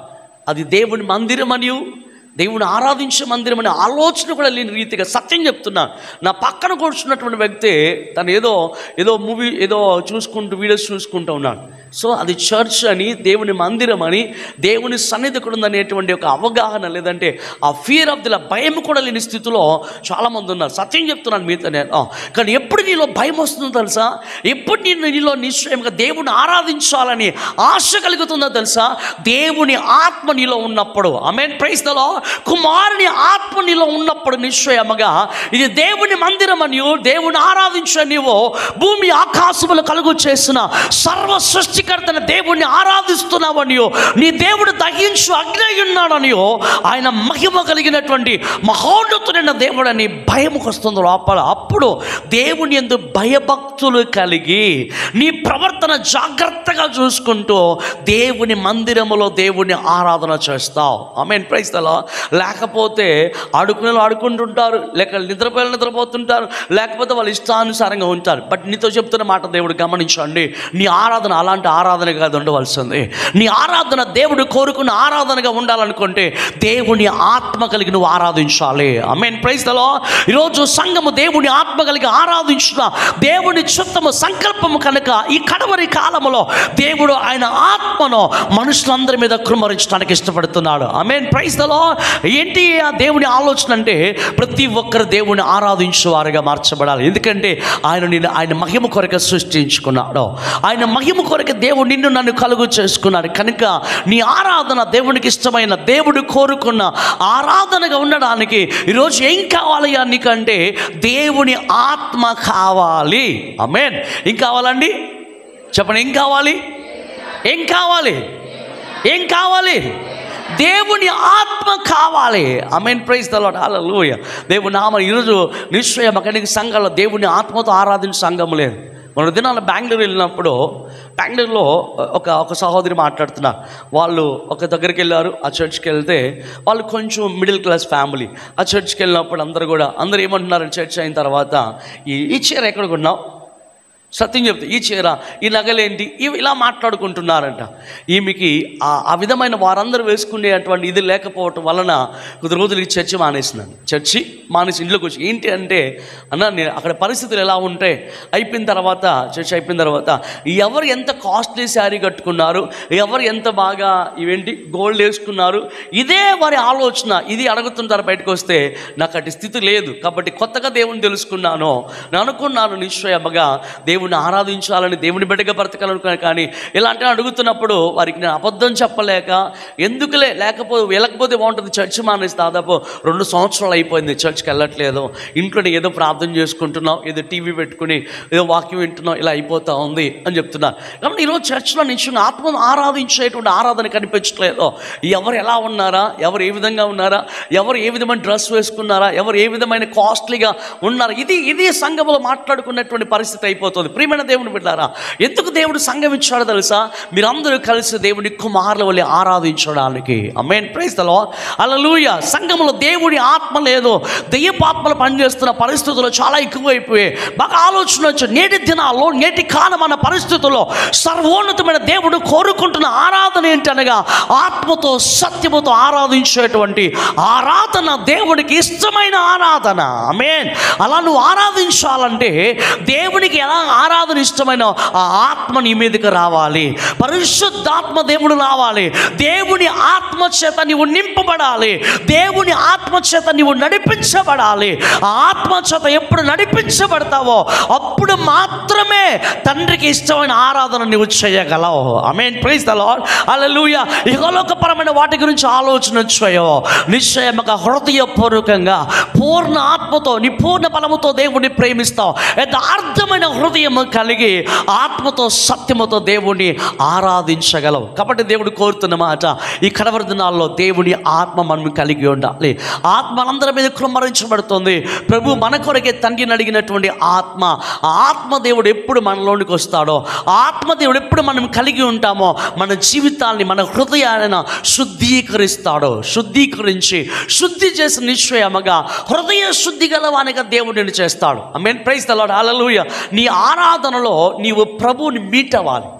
అది దేవుని మందిరం అని, దేవుని ఆరాధించే మందిరం అనే ఆలోచన కూడా లేని రీతిగా సత్యం చెప్తున్నా. నా పక్కన కూర్చున్నటువంటి వ్యక్తి తను ఏదో మూవీ వీడియోస్ చూసుకుంటూ ఉన్నాడు. సో అది చర్చ్ అని, దేవుని మందిరం అని, దేవుని సన్నిధి కూడా ఉందనేటువంటి ఒక అవగాహన, లేదంటే ఆ ఫియర్ ఆఫ్ ది భయం కూడా లేని స్థితిలో చాలామంది ఉన్నారు. సత్యం చెప్తున్నాను మీతో నేను. కానీ ఎప్పుడు నీలో భయం వస్తుందో తెలుసా? ఎప్పుడు నీలో నిశ్చయంగా దేవుని ఆరాధించాలని ఆశ కలుగుతుందో తెలుసా? దేవుని ఆత్మ నీలో ఉన్నప్పుడు. ఆమేన్, ప్రైజ్ ద లార్డ్. కుమారుని ఆత్మ నీలో ఉన్నప్పుడు నిశ్చయముగా ఇది దేవుని మందిరం అని, దేవుని ఆరాధించే నీవు భూమి ఆకాశములు కలుగు చేసిన సర్వ సృష్టికర్తన దేవుణ్ణి ఆరాధిస్తున్నావనియో, నీ దేవుడు దహించు అగ్ని ఉన్నాడనియో, ఆయన మహిమ కలిగినటువంటి మహోన్నతుడైన దేవుడని భయముకు వస్తుంది లోపల. అప్పుడు దేవుని యందు భయభక్తులు కలిగి నీ ప్రవర్తన జాగ్రత్తగా చూసుకుంటూ దేవుని మందిరములో దేవుని ఆరాధన చేస్తావు. ఆమేన్, ప్రైజ్ ద లార్డ్. లేకపోతే ఆడుకుంటుంటారు, లేక నిద్రపోతుంటారు, లేకపోతే వాళ్ళు ఇష్టానుసారంగా ఉంటారు. బట్ నీతో చెప్తున్న మాట దేవుడు గమనించండి, నీ ఆరాధన అలాంటి ఆరాధనగా ఉండవలసింది. నీ ఆరాధన దేవుడు కోరుకున్న ఆరాధనగా ఉండాలనుకుంటే దేవుని ఆత్మ కలిగి నువ్వు ఆరాధించాలి. ఆమేన్, ప్రైజ్ ద లార్డ్. ఈరోజు సంఘము దేవుని ఆత్మ కలిగి ఆరాధించిన దేవుని చిత్తము సంకల్పము కనుక ఈ కడవరి కాలములో దేవుడు ఆయన ఆత్మను మనుషులందరి మీద కుమ్మరించడానికి ఇష్టపడుతున్నాడు. ఆమేన్, ప్రైజ్ ద లార్డ్. ఏంటి ఆ దేవుని ఆలోచన అంటే, ప్రతి ఒక్కరు దేవుని ఆరాధించేవారుగా మార్చబడాలి. ఎందుకంటే ఆయన మహిమ కొరకు సృష్టించుకున్నాడు. ఆయన మహిమ కొరకు దేవుడు నన్ను కలుగు చేసుకున్నాడు. కనుక నీ ఆరాధన దేవునికి ఇష్టమైన, దేవుడు కోరుకున్న ఆరాధనగా ఉండడానికి ఈరోజు ఏం కావాలి నీకంటే దేవుని ఆత్మ కావాలి. ఆమేన్. ఏం కావాలండి? చెప్పండి, ఏం కావాలి? దేవుని ఆత్మ కావాలి. ఆమేన్, ప్రైజ్ ద లార్డ్, హల్లెలూయా. దేవుని నామ ఈరోజు నిశ్చయం అక్కడికి సంఘాల్లో దేవుని ఆత్మతో ఆరాధించే సంఘం లేదు. మన దినాల బెంగళూరు వెళ్ళినప్పుడు, బెంగళూరులో ఒక సహోదరి మాట్లాడుతున్నారు. వాళ్ళు ఒక దగ్గరికి వెళ్ళారు. ఆ చర్చ్కి వెళ్తే వాళ్ళు కొంచెం మిడిల్ క్లాస్ ఫ్యామిలీ. ఆ చర్చ్కి వెళ్ళినప్పుడు అందరూ ఏమంటున్నారు, చర్చ్ అయిన తర్వాత ఈ చీర ఎక్కడ కొన్నావు? సత్యం చెప్తే ఈ చీర, ఈ నగలేంటి, ఇవి ఇలా మాట్లాడుకుంటున్నారంట. ఈమెకి ఆ విధమైన వారందరూ వేసుకునేటువంటి ఇది లేకపోవటం వలన కొద్ది రోజులకి చర్చి మానేసి ఇంట్లోకి వచ్చి, ఏంటి అంటే, అన్న నేను అక్కడ పరిస్థితులు ఎలా ఉంటాయి, చర్చి అయిపోయిన తర్వాత ఎవరు ఎంత కాస్ట్లీ శారీ కట్టుకున్నారు, ఎవరు ఎంత బాగా గోల్డ్ వేసుకున్నారు, ఇదే వారి ఆలోచన. ఇది అడుగుతుంటారు. బయటకు వస్తే నాకు అటు స్థితి లేదు కాబట్టి కొత్తగా దేవుని తెలుసుకున్నాను. నేను అనుకున్నాను నిశ్చయముగా దేవుని దేవుని ఆరాధించాలని, దేవుని బిడ్డగా బ్రతకాలనుకున్నాను. కానీ ఇలాంటివి అడుగుతున్నప్పుడు వారికి నేను అబద్ధం చెప్పలేక, ఎందుకులే వెళ్ళకపోతే బాగుంటుంది, చర్చ్ మానేసి దాదాపు 2 సంవత్సరాలు అయిపోయింది చర్చ్కి వెళ్ళట్లేదు. ఇంట్లోనే ఏదో ప్రార్థన చేసుకుంటున్నాం, ఏదో టీవీ పెట్టుకుని ఏదో వాక్యం వింటున్నాం, ఇలా అయిపోతూ ఉంది అని చెప్తున్నారు. కాబట్టి ఈరోజు చర్చ్లో నిశ్చయంగా ఆత్మను ఆరాధించేటువంటి ఆరాధన కనిపించట్లేదు. ఎవరు ఎలా ఉన్నారా, ఎవరు ఏ విధంగా ఉన్నారా, ఎవరు ఏ విధమైన డ్రెస్ వేసుకున్నారా, ఎవరు ఏ విధమైన కాస్ట్లీగా ఉన్నారా, ఇది సంఘంలో మాట్లాడుకున్నటువంటి పరిస్థితి అయిపోతుంది. ప్రియమైన దేవుని బిడ్డారా, ఎందుకు దేవుడు సంఘం ఇచ్చాడో తెలుసా? మీరందరూ కలిసి దేవుని కుమారుల వలె ఆరాధించడానికి. ఆమేన్, ప్రైజ్ ది లార్డ్, హల్లెలూయా. సంఘంలో దేవుని ఆత్మ లేదు, దెయ్యపాత్మలు పనిచేస్తున్న పరిస్థితులు చాలా ఎక్కువైపోయాయి. బాగా ఆలోచన వచ్చి నేటి దినాల్లో, నేటి కాలమైన పరిస్థితుల్లో సర్వోన్నతమైన దేవుడు కోరుకుంటున్న ఆరాధన ఏంటనగా ఆత్మతో సత్యముతో ఆరాధించేటువంటి ఆరాధన, దేవునికి ఇష్టమైన ఆరాధన. ఆమేన్. అలా నువ్వు ఆరాధించాలంటే దేవునికి ఎలా ఆరాధన ఇష్టమైన ఆ ఆత్మ నీ మీదకి రావాలి, పరిశుద్ధాత్మ దేవుడు రావాలి, దేవుని ఆత్మ చేత నీవు నింపబడాలి, దేవుని ఆత్మ చేత నీవు నడిపించబడాలి. ఆ ఆత్మ చేత ఎప్పుడు నడిపించబడతావో అప్పుడు మాత్రమే తండ్రికి ఇష్టమైన ఆరాధన నీవు చేయగలవు. ఆమేన్, ప్రైజ్ ది లార్డ్, హల్లెలూయా. ఇహలోకపరమైన వాటి గురించి ఆలోచన వచ్చాయో నిశ్చయముగా హృదయపూర్వకంగా పూర్ణ ఆత్మతో నీ పూర్ణ బలముతో దేవుడిని ప్రేమిస్తావు. యథార్థమైన హృదయం కలిగి ఆత్మతో సత్యముతో దేవుడిని ఆరాధించగలవు. కాబట్టి దేవుడు కోరుతున్న మాట, ఈ కడవరి దినాల్లో దేవుని ఆత్మ మనం కలిగి ఉండాలి. ఆత్మ మనందరి మీద కృమ్మరించబడుతుంది. ప్రభు మన కొరకే తండ్రిని అడిగినటువంటి ఆత్మ, ఆ ఆత్మ దేవుడు ఎప్పుడు మనలోనికి వస్తాడో, ఆత్మ దేవుడు ఎప్పుడు మనం కలిగి ఉంటామో మన జీవితాన్ని, మన హృదయాన్ని శుద్ధీకరిస్తాడో, శుద్ధీకరించి శుద్ధి చేసి నిశ్చయముగా హృదయ శుద్ధి గలవానిగా దేవుడిని చేస్తాడు. ఆమేన్, ప్రైజ్ ది లార్డ్, హల్లెలూయా. నీ ఆరాధనలో నీవు ప్రభువుని మీట్ అవ్వాలి.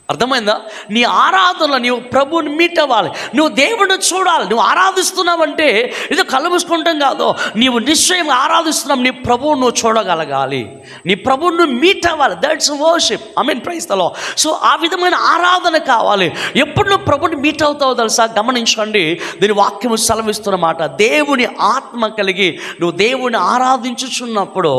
అర్థమైందా? నీ ఆరాధనలో నీవు ప్రభువుని మీట్ అవ్వాలి. నువ్వు దేవుడిని చూడాలి. నువ్వు ఆరాధిస్తున్నావంటే ఇది కళ్ళు మూసుకుంటాం కాదు, నీవు నిశ్చయంగా ఆరాధిస్తున్నావు. నీ ప్రభువును నువ్వు చూడగలగాలి, నీ ప్రభువును మీట్ అవ్వాలి. That's worship. Amen, praise the lord. So ఆ విధమైన ఆరాధన కావాలి. ఎప్పుడు నువ్వు ప్రభువుని మీట్ అవుతావో తెలుసా? గమనించండి, దీని వాక్యము సెలవిస్తున్న మాట, దేవుని ఆత్మ కలిగి నువ్వు దేవుని ఆరాధించుచున్నప్పుడు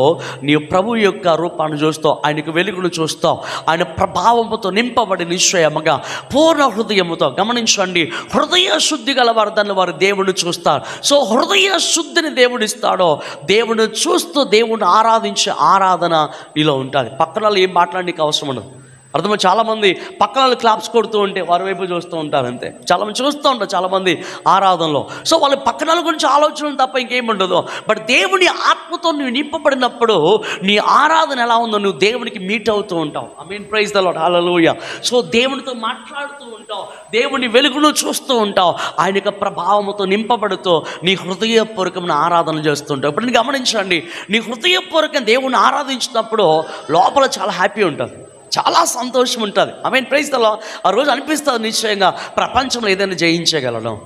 నీవు ప్రభు యొక్క రూపాన్ని చూస్తావు, ఆయనకు వెలుగును చూస్తావు, ఆయన ప్రభావంతో నింపబడి నిశ్చయముగా పూర్ణ హృదయముతో. గమనించండి, హృదయ శుద్ధి గల వారు వారు దేవుడిని చూస్తారు. సో హృదయ శుద్ధిని దేవుడిస్తాడో, దేవుడిని చూస్తూ దేవుడిని ఆరాధించే ఆరాధన నీలో ఉంటుంది. పక్కన వాళ్ళు ఏం మాట్లాడడానికి అవసరం ఉండదు. అర్థమై చాలామంది పక్కన వాళ్ళు క్లాప్స్ కొడుతూ ఉంటే వారి వైపు చూస్తూ ఉంటారు, అంతే. చాలామంది చూస్తూ ఉంటారు చాలామంది ఆరాధనలో. సో వాళ్ళ పక్కన వాళ్ళ గురించి ఆలోచన తప్ప ఇంకేం ఉండదు. బట్ దేవుని ఆత్మతో నువ్వు నింపబడినప్పుడు నీ ఆరాధన ఎలా ఉందో నువ్వు దేవునికి మీట్ అవుతూ ఉంటావు. ఆమేన్, ప్రైజ్ ది లార్డ్, హల్లెలూయా. సో దేవునితో మాట్లాడుతూ ఉంటావు, దేవుని వెలుగును చూస్తూ ఉంటావు, ఆయన యొక్క ప్రభావంతో నింపబడుతూ నీ హృదయపూర్వకమైన ఆరాధన చేస్తుంటావు. ఇప్పుడు నేను గమనించండి, నీ హృదయపూర్వకం దేవుని ఆరాధించినప్పుడు లోపల చాలా హ్యాపీ ఉంటుంది, చాలా సంతోషం ఉంటుంది. ఆమేన్, ప్రైజ్ ది లార్డ్. ఆ రోజు అనిపిస్తుంది నిశ్చయంగా ప్రపంచంలో ఏదైనా జయించగలడం.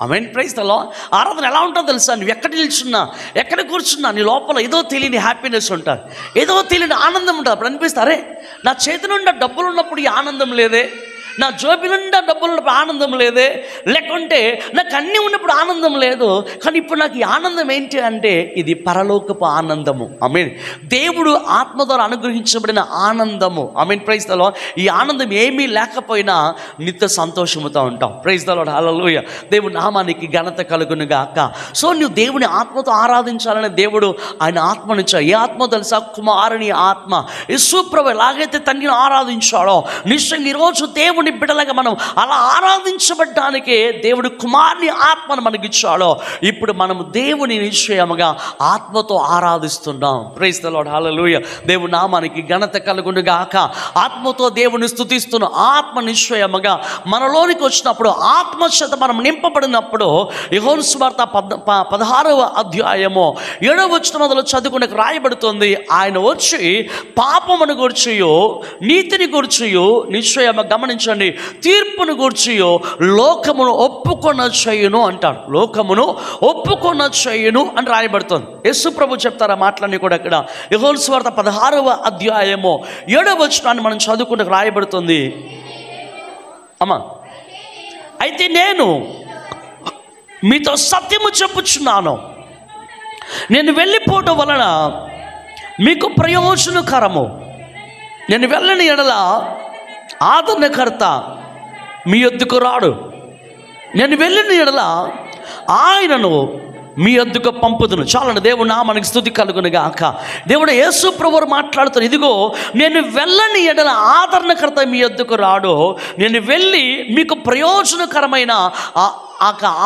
ఆమేన్, ప్రైజ్ ది లార్డ్. ఆరాధన ఎలా ఉంటుందో తెలుసా? నువ్వు ఎక్కడ నిల్చున్నా, ఎక్కడ కూర్చున్నా నీ లోపల ఏదో తెలియని హ్యాపీనెస్ ఉంటుంది, ఏదో తెలియని ఆనందం ఉంటుంది. అప్పుడు అనిపిస్తుంది, అరే నా చేతి నుండి డబ్బులు ఉన్నప్పుడు ఈ ఆనందం లేదే, నా జోబి నిండా డబ్బులు ఉన్నప్పుడు ఆనందం లేదే, లేకుంటే నాకు అన్నీ ఉన్నప్పుడు ఆనందం లేదు, కానీ ఇప్పుడు నాకు ఈ ఆనందం ఏంటి అంటే ఇది పరలోకపు ఆనందము. ఆమేన్, దేవుడు ఆత్మ ద్వారా అనుగ్రహించబడిన ఆనందము. ఆమేన్, ప్రైజ్ ది లార్డ్. ఈ ఆనందం ఏమీ లేకపోయినా నిత్య సంతోషముతో ఉంటాం. ప్రైజ్ ది లార్డ్, హల్లెలూయా. దేవుని నామానికి ఘనత కలుగును గాక. సో నువ్వు దేవుని ఆత్మతో ఆరాధించాలని దేవుడు ఆయన ఆత్మనిచ్చాడు. ఏ ఆత్మ తెలుసా? కుమారుని ఆత్మ. యేసు ప్రభువు ఎలాగైతే తండ్రిని ఆరాధించాడో నిశ్చయంగా ఈరోజు దేవుని బిడ్డలుగా మనం అలా ఆరాధించబడ్డానికి దేవుడు కుమారుని ఆత్మను మనకిచ్చాడో ఇప్పుడు మనము దేవుని నిశ్చయముగా ఆత్మతో ఆరాధిస్తున్నాం. ప్రైజ్ ది లార్డ్, హల్లెలూయా. దేవుని నామానికి ఘనత కలుగును గాక. ఆత్మతో దేవుని స్తుతిస్తున్న ఆత్మ నిశ్చయముగా మనలోనికి వచ్చినప్పుడు, ఆత్మ చేత మనం నింపబడినప్పుడు యోహాను సువార్త 16వ అధ్యాయము 7వ వచనం మొదలు చదువుకునే రాయబడుతుంది, ఆయన వచ్చి పాపమును గూర్చియో నీతిని గూర్చియో నిశ్చయముగా గమనించండి, తీర్పును గూర్చియో లోకమును ఒప్పుకొన చేయును అంటాడు. లోకమును ఒప్పుకొన చేయును అని రాయబడుతుంది. యేసు ప్రభు చెప్తారా మాటలన్నీ కూడా అక్కడ యోహాను సువార్త 16వ అధ్యాయము 7వ వచనాన్ని మనం చదువుకుంటే రాయబడుతుంది. అమ్మా, అయితే నేను మీతో సత్యము చెప్పుచున్నాను, నేను వెళ్ళిపోవటం వలన మీకు ప్రయోజనకరము. నేను వెళ్ళని ఎడల ఆదరణకర్త మీ యొద్దకు రాడు. నేను వెళ్ళిన ఎడల ఆయనను మీ యొద్దకు పంపుదును. చాలండి, దేవుడు నామానికి స్తుతి కలుగును గాక. దేవుడు యేసు ప్రభువు మాట్లాడుతారు, ఇదిగో నేను వెళ్ళని ఎడల ఆదరణకర్త మీ యొద్దకు రాడు, నేను వెళ్ళి మీకు ప్రయోజనకరమైన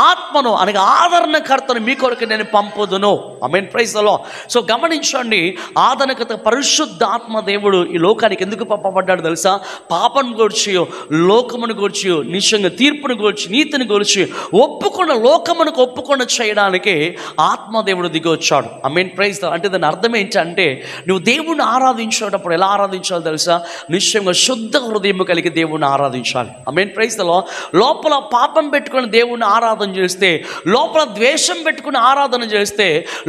ఆత్మను అనగా ఆదరణకర్తను మీ కొరకు నేను పంపుదును. ఆమేన్, ప్రైజ్ ది లార్డ్. సో గమనించండి, ఆదరణకర్త పరిశుద్ధాత్మ దేవుడు ఈ లోకానికి ఎందుకు పంపబడ్డాడు తెలుసా? పాపను గూర్చి, లోకమును గూర్చి, నిశ్చయంగా తీర్పును గూర్చి, నీతిని గూర్చి లోకమునకు ఒప్పుకొని చేయడానికి ఆత్మదేవుడు దిగి వచ్చాడు. ఆమేన్, ప్రైజ్ ది లార్డ్. అంటే దాని అర్థం ఏంటంటే, నువ్వు దేవుణ్ణి ఆరాధించేటప్పుడు ఎలా ఆరాధించాలో తెలుసా? నిశ్చయంగా శుద్ధ హృదయం కలిగి దేవుణ్ణి ఆరాధించాలి. ఆమేన్, ప్రైజ్ ది లార్డ్. లోపల పాపం పెట్టుకుని దేవుణ్ణి ఆరాధన చేస్తే, లోపల ద్వేషం పెట్టుకుని ఆరాధన చేస్తే,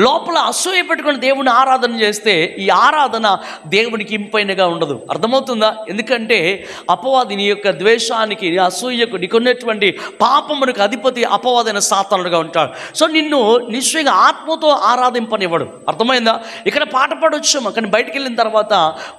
లోపల అసూయ పెట్టుకుని దేవుని ఆరాధన చేస్తే, ఈ ఆరాధన దేవునికి ఇంపైనగా ఉండదు. అర్థమవుతుందా? ఎందుకంటే అపవాది నీ యొక్క ద్వేషానికి, నీ అసూయకు, నీకున్నటువంటి పాపమునికి అధిపతి అపవాదైన సాతానుడుగా ఉంటాడు. సో నిన్ను నిశ్చయంగా ఆత్మతో ఆరాధింపనివ్వడు. అర్థమైందా? ఇక్కడ పాట పాడొచ్చు, కానీ బయటికి వెళ్ళిన తర్వాత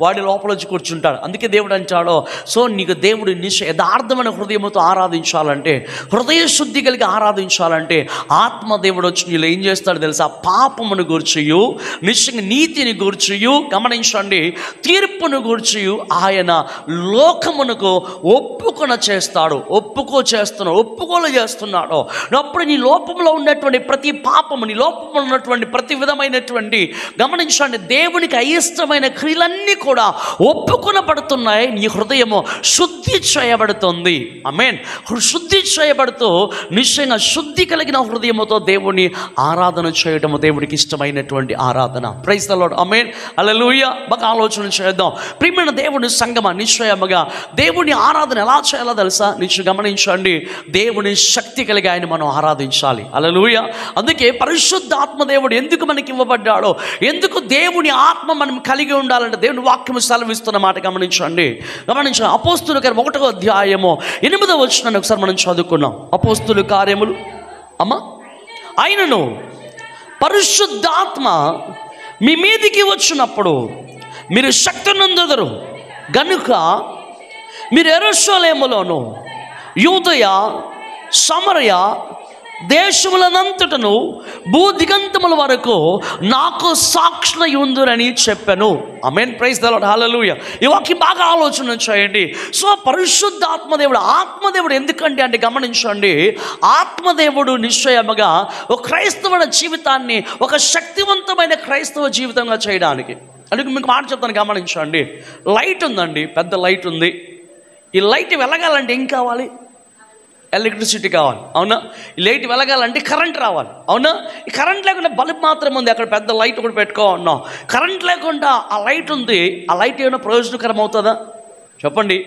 వాడి లోపల వచ్చి కూర్చుంటాడు. అందుకే దేవుడు అంటాడో, సో నీకు దేవుడు యథార్థమైన హృదయంతో ఆరాధించాలంటే, హృదయ శుద్ధి కలిగి ఆరాధించాలంటే ఆత్మదేవుడు వచ్చి నీళ్ళు ఏం చేస్తాడు తెలుసా? పాపమును గూర్చియు, నిశ్చయంగా నీతిని గూర్చియు, గమనించండి, తీర్పును గూర్చియు ఆయన లోకమునకు ఒప్పుకొన చేస్తాడు. ఒప్పుకోలు చేస్తున్నాడు. అప్పుడు నీ లోపంలో ఉన్నటువంటి ప్రతి పాపము, నీ లోపంలో ఉన్నటువంటి ప్రతి విధమైనటువంటి, గమనించండి, దేవునికి అయిష్టమైన క్రియలన్నీ కూడా ఒప్పుకొనబడుతున్నాయి. నీ హృదయము శుద్ధి చేయబడుతుంది. ఆమేన్. శుద్ధి చేయబడుతూ నిశ్చయంగా శుద్ధి కలిగిన హృదయముతో దేవుని ఆరాధన చేయడము దేవుడికి ఇష్టమైనటువంటి ఆరాధన. Praise the lord. ఆమేన్, హల్లెలూయా. బాగా ఆలోచన చేద్దాం ప్రియమైన దేవుని సంగమా. నిశ్చయముగా దేవుని ఆరాధన ఎలా చేయాలో తెలుసా? నిశ్చయం గమనించండి, దేవుని శక్తి కలిగి ఆయన మనం ఆరాధించాలి. హల్లెలూయా. అందుకే పరిశుద్ధాత్మ దేవుడు ఎందుకు మనకి ఇవ్వబడ్డాడో, ఎందుకు దేవుని ఆత్మ మనం కలిగి ఉండాలంటే దేవుని వాక్యము సెలవిస్తున్న మాట గమనించండి. అపోస్తలుల కార్యములు 1వ అధ్యాయము 8వ వచనాన్ని ఒకసారి మనం చదువుకున్నాం. అపోస్తలుల కార్యములు ఆయనను పరిశుద్ధాత్మ మీ మీదికి వచ్చినప్పుడు మీరు శక్తి నొందెదరు గనుక మీరు యెరూషలేములోను యూదయ సమరయ దేశములనంతటను భూదిగంతముల వరకు నాకు సాక్షులై ఉందురని చెప్పాను. ఆమేన్, ప్రైజ్ ది లార్డ్, హల్లెలూయా. ఈ వాక్యం బాగా ఆలోచన చేయండి. సో పరిశుద్ధాత్మదేవుడు, ఆత్మదేవుడు ఎందుకంటే అంటే గమనించండి, ఆత్మదేవుడు నిశ్చయముగా ఒక క్రైస్తవుల జీవితాన్ని ఒక శక్తివంతమైన క్రైస్తవ జీవితంగా చేయడానికి. అందుకు మీకు మాట చెప్తాను, గమనించండి. లైట్ ఉందండి, పెద్ద లైట్ ఉంది. ఈ లైట్ వెలగాలంటే ఏం కావాలి? ఎలక్ట్రిసిటీ కావాలి, అవునా? ఈ లైట్ వెలగాలంటే కరెంట్ రావాలి, అవునా? ఈ కరెంట్ లేకుండా బల్బ్ మాత్రమే ఉంది, అక్కడ పెద్ద లైట్ కూడా పెట్టుకోన్నాం. కరెంట్ లేకుండా ఆ లైట్ ఉంది, ఆ లైట్ ఏమైనా ప్రయోజనకరం అవుతుందా? చెప్పండి,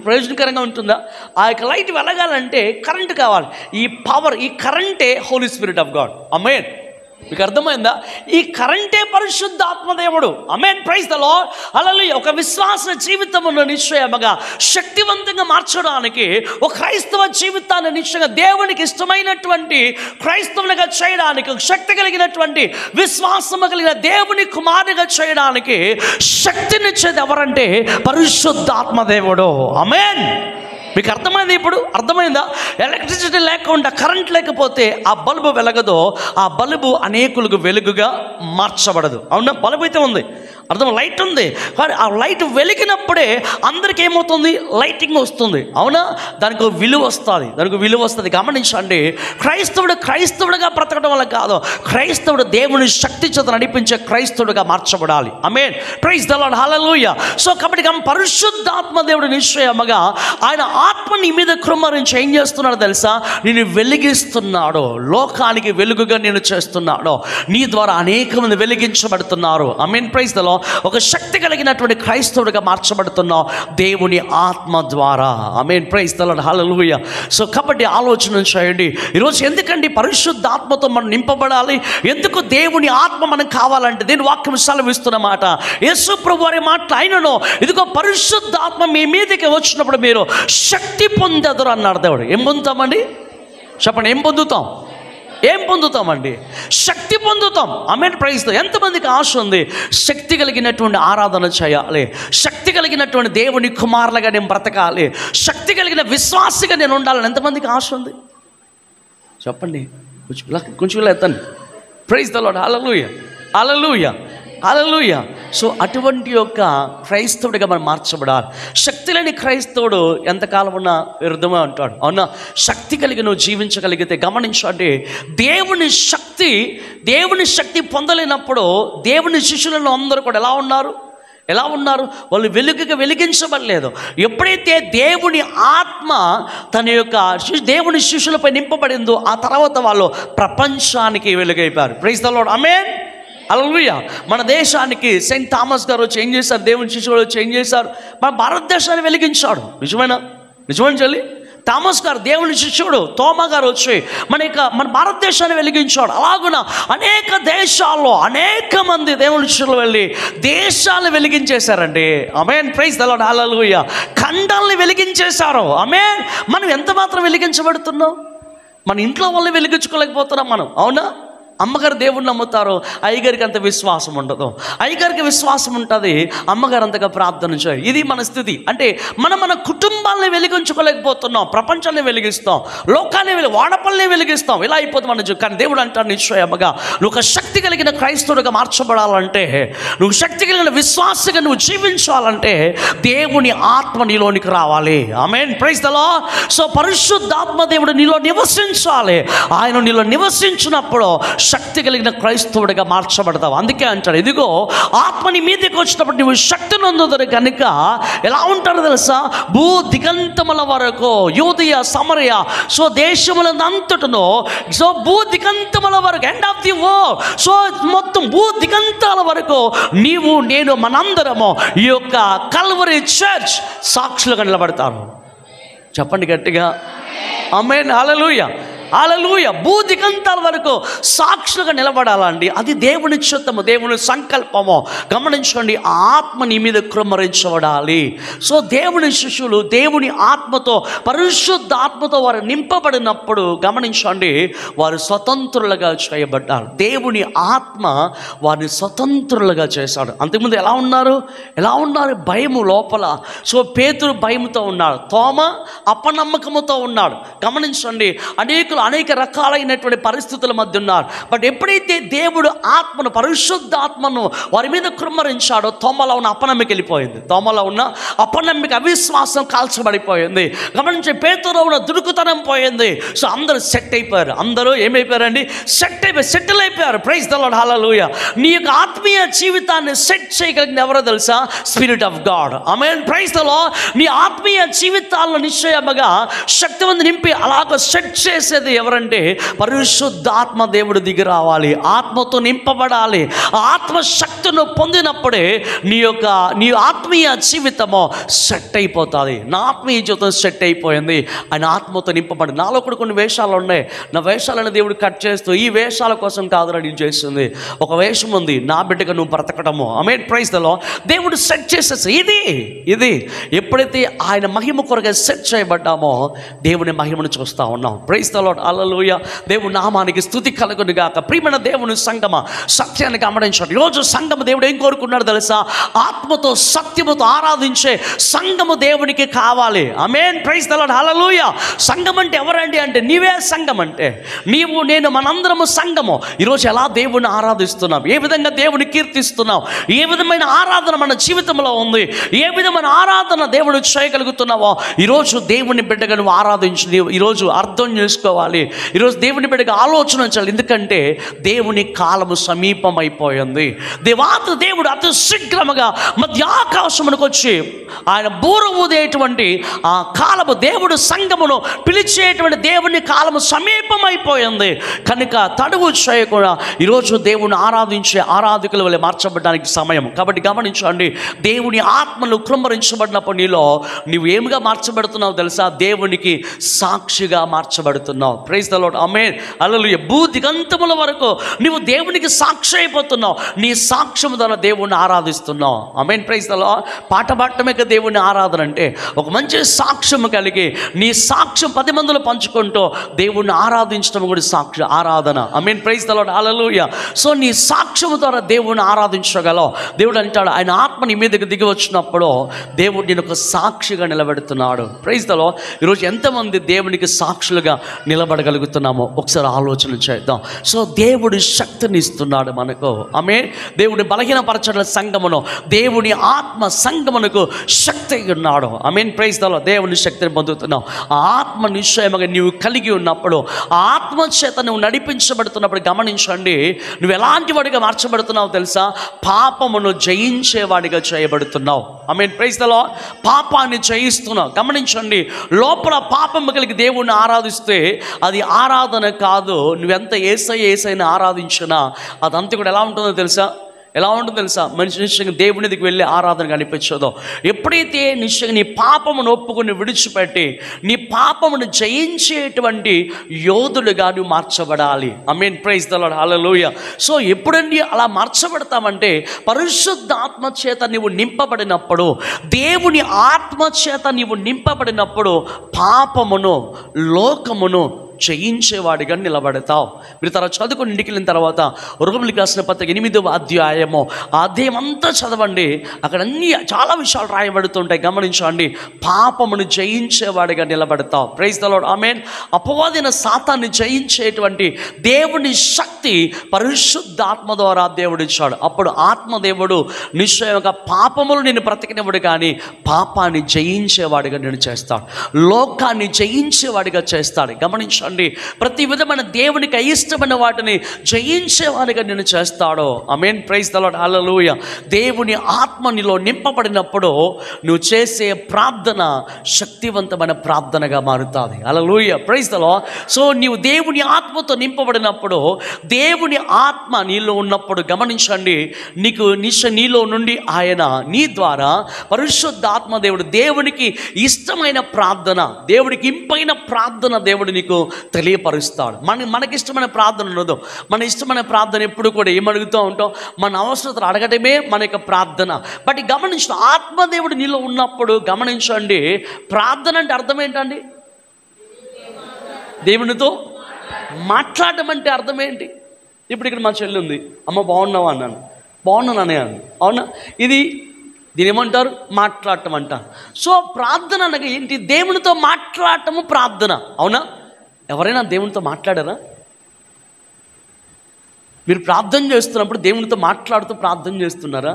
ప్రయోజనకరంగా ఉంటుందా? ఆ యొక్క లైట్ వెలగాలంటే కరెంట్ కావాలి. ఈ పవర్, ఈ కరెంటే హోలీ స్పిరిట్ ఆఫ్ గాడ్. ఆమేన్. మీకు అర్థమైందా? ఈ కరెంటే పరిశుద్ధాత్మదేవుడు. ఆమేన్, ప్రైజ్ ది లార్డ్, హల్లెలూయా. ఒక విశ్వాస జీవితమును నిశ్చయముగా శక్తివంతంగా మార్చడానికి, ఒక క్రైస్తవ జీవితాన్ని నిశ్చయంగా దేవునికి ఇష్టమైనటువంటి క్రైస్తవునిగా చేయడానికి, శక్తి కలిగినటువంటి విశ్వాసము కలిగిన దేవుని కుమారునిగా చేయడానికి శక్తినిచ్చేది ఎవరంటే పరిశుద్ధాత్మదేవుడు. ఆమేన్. మీకు అర్థమైంది? ఇప్పుడు అర్థమైందా? ఎలక్ట్రిసిటీ లేకుండా, కరెంట్ లేకపోతే ఆ బల్బు వెలగదో, ఆ బల్బు అనేకులకు వెలుగుగా మార్చబడదు, అవునా? బల్బు అయితే ఉంది, అర్థం, లైట్ ఉంది, కానీ ఆ లైట్ వెలిగినప్పుడే అందరికి ఏమవుతుంది? లైటింగ్ వస్తుంది, అవునా? దానికి విలువ వస్తుంది. గమనించండి, క్రైస్తవుడిగా బ్రతకడం వల్ల కాదు, క్రైస్తవుడు దేవుని శక్తి చేత నడిపించే క్రైస్తవుడిగా మార్చబడాలి. ఆమేన్, ప్రైజ్ ది లార్డ్, హల్లెలూయా. సో కాబట్టి పరిశుద్ధాత్మ దేవుడు నిశ్చయముగా ఆయన ఆత్మ నీ మీద కృమ్మరించి ఏం చేస్తున్నాడు తెలుసా? నేను వెలిగిస్తున్నాడు, లోకానికి వెలుగుగా నేను చేస్తున్నాడు. నీ ద్వారా అనేక మంది వెలిగించబడుతున్నారు. ఆమేన్, ప్రైజ్ ది లార్డ్. ఒక శక్తి కలిగినటువంటి క్రైస్తవుడిగా మార్చబడుతున్నావు దేవుని ఆత్మ ద్వారా. ఆమేన్, ప్రైజ్ ది లార్డ్, హల్లెలూయా. సో కాబట్టి ఆలోచన చేయండి ఈరోజు, ఎందుకండి పరిశుద్ధాత్మతో మనం నింపబడాలి? ఎందుకు దేవుని ఆత్మ మనకు కావాలంటే దేని వాక్యం సెలవిస్తున్నమాట, యేసు ప్రభు వారి మాటలు, ఆయనను ఇదిగో పరిశుద్ధాత్మ మీ మీదకి వచ్చినప్పుడు మీరు శక్తి పొందెదరు అన్నాడు దేవుడు. ఏం పొందుతామండి? చెప్పండి, ఏం పొందుతాం? ఏం పొందుతామండి? శక్తి పొందుతాం. ఆమేన్, ప్రైజ్. ఎంతమందికి ఆశ ఉంది శక్తి కలిగినటువంటి ఆరాధన చేయాలి, శక్తి కలిగినటువంటి దేవుని కుమారులుగా నేను బ్రతకాలి, శక్తి కలిగిన విశ్వాసిగా నేను ఉండాలని ఎంతమందికి ఆశ ఉంది? చెప్పండి, కొంచెం ఎత్తండి. Praise the lord. Hallelujah, hallelujah, hallelujah. So అటువంటి యొక్క క్రైస్తవుడిగా మనం మార్చబడాలి. శక్తి లేని క్రైస్తవుడు ఎంతకాలం ఉన్నా వ్యర్థమే అంటాడు. అవునా? శక్తి కలిగి నువ్వు జీవించగలిగితే గమనించండి, దేవుని శక్తి పొందలేనప్పుడు దేవుని శిష్యులను అందరూ కూడా ఎలా ఉన్నారు? వాళ్ళు వెలిగించబడలేదు. ఎప్పుడైతే దేవుని ఆత్మ తన యొక్క దేవుని శిష్యులపై నింపబడిందో ఆ తర్వాత వాళ్ళు ప్రపంచానికి వెలుగైపోయారు. Praise the lord. ఆమేన్, హల్లెలూయా. మన దేశానికి సెయింట్ థామస్ గారు వచ్చి ఏం చేశారు? దేవుని శిష్యులు వచ్చి ఏం చేశారు? మన భారతదేశాన్ని వెలిగించాడు. నిజమైన చెల్లి థామస్ గారు దేవుని శిష్యుడు. తోమా గారు వచ్చి మన భారతదేశాన్ని వెలిగించాడు. అలాగున అనేక దేశాల్లో అనేక మంది దేవుని శిష్యులు వెళ్ళి దేశాలను వెలిగించేశారండి. ఆమేన్, ప్రైజ్ ద లార్డ్. హల్లెలూయా. ఖండాల్ని వెలిగించేశారు. ఆమేన్. మనం ఎంత మాత్రం వెలిగించబడుతున్నాం? మన ఇంట్లో వాళ్ళని వెలిగించుకోలేకపోతున్నాం మనం. అవునా? అమ్మగారు దేవుడిని నమ్ముతారు, అయ్యగారికి అంత విశ్వాసం ఉండదు. అయ్యగారికి విశ్వాసం ఉంటుంది, అమ్మగారు అంతగా ప్రార్థన చేయరు. ఇది మన స్థితి. అంటే మన కుటుంబాన్ని వెలిగించుకోలేకపోతున్నాం. ప్రపంచాన్ని వెలిగిస్తాం, లోకాన్ని వాడపల్ని వెలిగిస్తాం. ఇలా అయిపోతుంది మన జీవితం. కానీ దేవుడు అంటాడు నిశ్చయముగా నువ్వు ఒక శక్తి కలిగిన క్రైస్తవుడిగా మార్చబడాలంటే, నువ్వు శక్తి కలిగిన విశ్వాసగా నువ్వు జీవించాలంటే దేవుని ఆత్మ నీలోనికి రావాలి. ఆమేన్, ప్రైజ్ ద లార్డ్. సో పరిశుద్ధాత్మ దేవుడు నీలో నివసించాలి. ఆయన నీలో నివసించినప్పుడు శక్తి కలిగిన క్రైస్తవుడిగా మార్చబడతావు. అందుకే అంటాడు, ఇదిగో ఆత్మ నీ మీదకి వచ్చినప్పుడు నువ్వు శక్తి నొందుతారు కనుక ఎలా ఉంటారో తెలుసా? భూ దిగంతముల వరకు, యూదయ సమరయ, సో దేశములంతటను, సో భూ దిగంతముల వరకు, end of the world, so మొత్తం భూ దిగంతాల వరకు నీవు నేను మనందరము ఈ యొక్క కల్వరీ చర్చ్ సాక్షులుగా నిలబడతాను. చెప్పండి గట్టిగా ఆమేన్, హల్లెలూయా, హల్లెలూయా. భూదిగంతాల వరకు సాక్షులుగా నిలబడాలండి. అది దేవుని చిత్తము, దేవుని సంకల్పము. గమనించండి, ఆ ఆత్మ నీ మీద కృమ్మరించబడాలి. సో దేవుని శిష్యులు దేవుని ఆత్మతో, పరిశుద్ధ ఆత్మతో వారు నింపబడినప్పుడు గమనించండి, వారు స్వతంత్రులుగా చేయబడ్డారు. దేవుని ఆత్మ వారిని స్వతంత్రులుగా చేశాడు. అంతకుముందు ఎలా ఉన్నారు? భయము లోపల. సో పేతురు భయముతో ఉన్నాడు, తోమ అపనమ్మకముతో ఉన్నాడు. గమనించండి, అనేక రకాలైనటువంటి పరిస్థితుల మధ్య ఉన్నారు. బట్ ఎప్పుడైతే దేవుడు ఆత్మను, పరిశుద్ధ ఆత్మను వారి మీద కృమ్మరించాడో తోమలో ఉన్న అపనమ్మిక వెళ్ళిపోయింది. తోమలో ఉన్న అపనమ్మిక, అవిశ్వాసం కాల్చబడిపోయింది. గమనించి పేతురులో ఉన్న దుడుకుతనం పోయింది. సో అందరూ సెట్ అయిపోయారు. అందరూ ఏమైపోయారండి? సెటిల్ అయిపోయారు. Praise the lord, hallelujah. నీ యొక్క ఆత్మీయ జీవితాన్ని సెట్ చేయగలిగిన ఎవరో తెలుసా? Spirit of God. Amen, praise the Lord. నీ ఆత్మీయ జీవితాలను నిశ్చయముగా శక్తివంతం నింపి అలాగ సెట్ చేసేది ఎవరంటే పరిశుద్ధాత్మ దేవుడు దిగి రావాలి, ఆత్మతో నింపబడాలి. ఆత్మశక్తిని పొందినప్పుడే నీ ఆత్మీయ జీవితము సెట్ అయిపోతుంది. నా ఆత్మీయ జీవితం సెట్ అయిపోయింది, ఆయన ఆత్మతో నింపబడి. నాలో కూడా కొన్ని వేషాలు ఉన్నాయి. నా వేషాలను దేవుడు కట్ చేస్తూ, ఈ వేషాల కోసం కాదురా నేను చేస్తుంది, ఒక వేషం ఉంది, నా బిడ్డగా నువ్వు బ్రతకడము. ఆమేన్, ప్రైజ్ ద లార్డ్. దేవుడు సెట్ చేసేసి ఇది ఎప్పుడైతే ఆయన మహిమ కొరగా సెట్ చేయబడ్డామో దేవుని మహిమను చూస్తూ ఉన్నాం. ప్రైజ్ ద లార్డ్, హల్లెలూయా. దేవుని నామానికి స్తుతి కలుగును గాక. ప్రియమైన దేవుని సంగమ, సత్యాన్ని గమనించండి. ఈరోజు సంగమ దేవుడు ఏం కోరుకున్నాడు తెలుసా? ఆత్మతో సత్యముతో ఆరాధించే సంగము దేవునికి కావాలి. ఆమేన్, ప్రైజ్ ద లార్డ్, హల్లెలూయా. సంగం అంటే ఎవరండి అంటే నీవే సంగం. అంటే నీవు నేను మనందరము సంగము. ఈరోజు ఎలా దేవుని ఆరాధిస్తున్నాం, ఏ విధంగా దేవుని కీర్తిస్తున్నాం, ఏ విధమైన ఆరాధన మన జీవితంలో ఉంది, ఏ విధమైన ఆరాధన దేవుడు చేయగలుగుతున్నావో ఈరోజు దేవుని బిడ్డగా నువ్వు ఆరాధించు. ఈరోజు అర్థం చేసుకోవాలి, ఈరోజు దేవుని బిడ్డగా ఆలోచన చేయాలి. ఎందుకంటే దేవుని కాలము సమీపమైపోయింది. దేవుడు అతి శీఘ్రముగా మధ్య ఆకాశమునకు వచ్చి ఆయన బూర ఊదేటువంటి ఆ కాలము, దేవుడు సంగమును పిలిచేటువంటి దేవుని కాలము సమీపమైపోయింది. కనుక తడువు చేయకుండా ఈరోజు దేవుని ఆరాధించే ఆరాధకుల వల్ల మార్చబడడానికి సమయం. కాబట్టి గమనించండి, దేవుని ఆత్మను కృమ్మరించబడినప్పుడు నీవు ఏమిగా మార్చబడుతున్నావు తెలుసా? దేవునికి సాక్షిగా మార్చబడుతున్నావు. అయిపోతున్నావు. Praise the lord. ఆమేన్. హల్లెలూయా. భూ దిగంతముల వరకు నువ్వు దేవునికి సాక్షి అయిపోతున్నావు. నీ సాక్ష్యం ద్వారా దేవుణ్ణి ఆరాధిస్తున్నావు. ఆమేన్. Praise the lord. పాట పాడటమే కదా దేవుని ఆరాధన అంటే. ఒక మంచి సాక్ష్యం కలిగి నీ సాక్ష్యం 10 మందిలో పంచుకుంటూ దేవుణ్ణి ఆరాధించడం కూడా సాక్ష్య ఆరాధన. ఆమేన్. Praise the lord. హల్లెలూయా. సో నీ సాక్ష్యం ద్వారా దేవుణ్ణి ఆరాధించగలవు. దేవుడు అంటాడు, ఆయన ఆత్మ నీ మీదకి దిగి వచ్చినప్పుడు దేవుడు నేను ఒక సాక్షిగా నిలబెడుతున్నాడు. Praise the lord. ఈరోజు ఎంతమంది దేవునికి సాక్షులుగా నిలబడగలుగుతున్నామో ఒకసారి ఆలోచన చేద్దాం. సో దేవుడు శక్తిని ఇస్తున్నాడు మనకు. ఆమేన్. దేవుడి బలహీనపరచడం సంఘమును దేవుని ఆత్మ సంఘమునకు శక్తి ఉన్నాడు. ఆమేన్. Praise the lord. దేవుని శక్తిని పొందుతున్నావు. ఆ ఆత్మ నిశ్చయముగా నీవు కలిగి ఉన్నప్పుడు, ఆ ఆత్మ చేత నువ్వు నడిపించబడుతున్నప్పుడు గమనించండి, నువ్వు ఎలాంటి వాడిగా మార్చబడుతున్నావు తెలుసా? పాపమును జయించేవాడిగా చేయబడుతున్నావు. ఆమేన్. Praise the lord. పాపాన్ని జయిస్తున్నావు. గమనించండి, లోపల పాపము కలిగి దేవుణ్ణి ఆరాధిస్తే అది ఆరాధన కాదు. నువ్వెంత ఏసైని ఆరాధించినా అదంతా కూడా ఎలా ఉంటుందో తెలుసా? ఎలా ఉంటుందో తెలుసా? మనిషి నిశ్చయంగా దేవుని దగ్గరికి వెళ్ళి ఆరాధన కనిపించదో. ఎప్పుడైతే నిశ్చయంగా నీ పాపమును ఒప్పుకొని విడిచిపెట్టి నీ పాపమును జయించేటువంటి యోధులుగా నువ్వు మార్చబడాలి. ఆమేన్. Praise the lord. హల్లెలూయా. సో ఎప్పుడండి అలా మార్చబడతామంటే, పరిశుద్ధాత్మ చేత నీవు నింపబడినప్పుడు, దేవుని ఆత్మ చేత నీవు నింపబడినప్పుడు పాపమును లోకమును జయించేవాడిగా నిలబడతావు. మీరు తర్వాత చదువుకుని ఇంటికి వెళ్ళిన తర్వాత రోమీయులకు రాసిన పత్రిక 8వ అధ్యాయము ఆ అధ్యాయం అంతా చదవండి. అక్కడ అన్ని చాలా విషయాలు రాయబడుతుంటాయి. గమనించండి. పాపమును జయించేవాడిగా నిలబడతావు. Praise the lord. ఆమేన్. అపవాదైన సాతాన్ని జయించేటువంటి దేవుని శక్తి పరిశుద్ధాత్మ ద్వారా దేవుడు ఇచ్చాడు. అప్పుడు ఆత్మదేవుడు నిశ్చయంగా పాపములు నేను బ్రతికినవాడు కానీ పాపాన్ని జయించేవాడిగా నేను చేస్తాడు. లోకాన్ని జయించేవాడిగా చేస్తాడు. గమనించండి. ప్రతి విధమైన దేవునికి అయిష్టమైన వాటిని జయించేవాడిగా నేను చేస్తాడు. ఆమేన్. Praise the lord. హల్లెలూయా. దేవుని ఆత్మ నీలో నింపబడినప్పుడు నువ్వు చేసే ప్రార్థన శక్తివంతమైన ప్రార్థనగా మారుతుంది. హల్లెలూయా. Praise the lord. సో నీవు దేవుని ఆత్మతో నింపబడినప్పుడు, దేవుని ఆత్మ నీలో ఉన్నప్పుడు గమనించండి, నీలో నుండి ఆయన నీ ద్వారా పరిశుద్ధాత్మ దేవుడు దేవునికి ఇష్టమైన ప్రార్థన, దేవుడికి ఇంపైన ప్రార్థన దేవుడు నీకు తెలియపరుస్తాడు. మనకిష్టమైన ప్రార్థన ఉండదు. మన ఇష్టమైన ప్రార్థన ఎప్పుడు కూడా ఏమడుగుతూ ఉంటాం? మన అవసరతలు అడగటమే మన యొక్క ప్రార్థన. బట్ గమనించండి, ఆత్మదేవుడు నీలో ఉన్నప్పుడు గమనించండి, ప్రార్థన అంటే అర్థం ఏంటండి? దేవునితో మాట్లాడటం అంటే అర్థం ఏంటి? ఇప్పుడు ఇక్కడ మా చెల్లి ఉంది, అమ్మ బాగున్నావా అన్నాను, బాగున్నాను అన్నాను, అవునా? దీని ఏమంటారు? మాట్లాడటం అంటారు. సో ప్రార్థన అనగా ఏంటి? దేవునితో మాట్లాడటము ప్రార్థన. అవునా? ఎవరైనా దేవునితో మాట్లాడారా? మీరు ప్రార్థన చేస్తున్నప్పుడు దేవునితో మాట్లాడుతూ ప్రార్థన చేస్తున్నారా?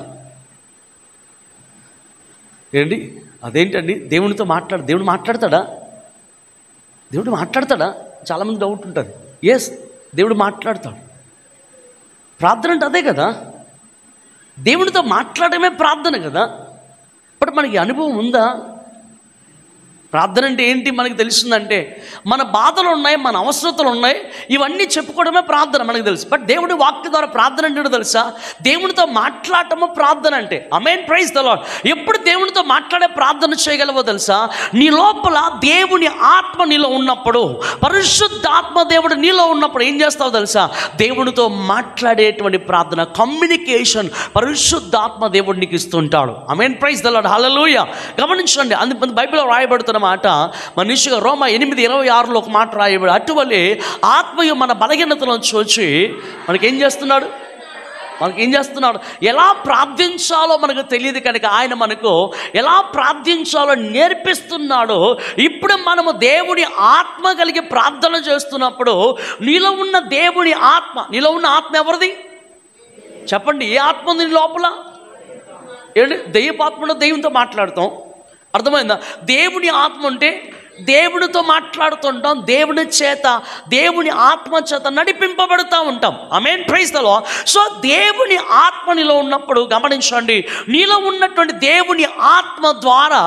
ఏంటి అదేంటండి? దేవునితో దేవుడు మాట్లాడతాడా? దేవుడు మాట్లాడతాడా? చాలామంది డౌట్ ఉంటుంది. ఎస్, దేవుడు మాట్లాడతాడు. ప్రార్థన అంటే అదే కదా, దేవునితో మాట్లాడమే ప్రార్థన కదా. బట్ మనకి అనుభవం ఉందా? ప్రార్థన అంటే ఏంటి మనకి తెలుస్తుందంటే, మన బాధలు ఉన్నాయి, మన అవసరతలు ఉన్నాయి, ఇవన్నీ చెప్పుకోవడమే ప్రార్థన మనకు తెలుసు. బట్ దేవుడి వాక్య ద్వారా ప్రార్థన అంటే తెలుసా? దేవునితో మాట్లాడటము ప్రార్థన అంటే. ఆమేన్. Praise the lord. ఎప్పుడు దేవునితో మాట్లాడే ప్రార్థన చేయగలవో తెలుసా? నీ లోపల దేవుని ఆత్మ నీలో ఉన్నప్పుడు, పరిశుద్ధాత్మ దేవుడు నీలో ఉన్నప్పుడు ఏం చేస్తావో తెలుసా? దేవునితో మాట్లాడేటువంటి ప్రార్థన, కమ్యూనికేషన్ పరిశుద్ధాత్మ దేవుడు నీకు ఇస్తుంటాడు. ఆమేన్. Praise the lord. హల్లెలూయా. గమనించండి, అందుకు బైబిల్లో రాయబడుతున్న మాట మనిషిగా రోమా 8:26 ఒక మాట రాయబడి, అటువలే ఆత్మయు మన బలహీనతలను చూచి మనకేం చేస్తున్నాడు? ఎలా ప్రార్థించాలో మనకు తెలియదు కనుక ఆయన మనకు ఎలా ప్రార్థించాలో నేర్పిస్తున్నాడు. ఇప్పుడు మనము దేవుని ఆత్మ కలిగి ప్రార్థన చేస్తున్నప్పుడు నీలో ఉన్న దేవుని ఆత్మ, నీలో ఉన్న ఆత్మ ఎవరిది చెప్పండి? ఏ ఆత్మ ఉంది నీ లోపల? ఏంటి? దెయ్యపాత్మలో దెయ్యంతో మాట్లాడుతాం. అర్థమైందా? దేవుని ఆత్మ అంటే దేవునితో మాట్లాడుతుంటాం, దేవుని చేత, దేవుని ఆత్మ చేత నడిపింపబడుతూ ఉంటాం. ఆమేన్. Praise the lord. సో దేవుని ఆత్మ నీలో ఉన్నప్పుడు గమనించండి, నీలో ఉన్నటువంటి దేవుని ఆత్మ ద్వారా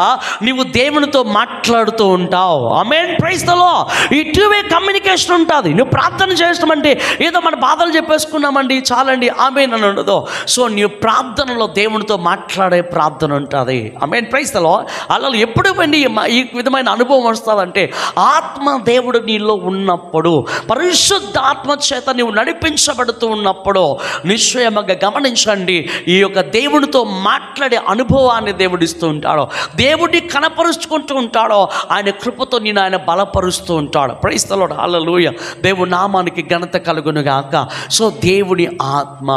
నీవు దేవునితో మాట్లాడుతూ ఉంటావు. ఆమేన్. Praise the lord. ఈ టూ వే కమ్యూనికేషన్ ఉంటుంది. నువ్వు ప్రార్థన చేయడం అంటే ఏదో మన బాధలు చెప్పేసుకున్నామండి చాలండి ఆమేన్ అని ఉండదు. సో నీ ప్రార్థనలో దేవునితో మాట్లాడే ప్రార్థన ఉంటుంది. ఆమేన్. Praise the lord. అలా ఎప్పుడు ఈ విధమైన అనుభవం వస్తుందంటే ఆత్మ దేవుడు నీలో ఉన్నప్పుడు, పరిశుద్ధాత్మ చేత నీవు నడిపించబడుతూ ఉన్నప్పుడు నిశ్చయముగా గమనించండి, ఈ యొక్క దేవునితో మాట్లాడే అనుభవాన్ని దేవుడు ఇస్తూ ఉంటాడో, దేవుడిని కనపరుచుకుంటూ ఉంటాడో, ఆయన కృపతో నేను ఆయన బలపరుస్తూ ఉంటాడు. ప్రైజ్ ది లార్డ్, హల్లెలూయా. దేవుని నామానికి ఘనత కలుగును గాక. సో దేవుని ఆత్మ,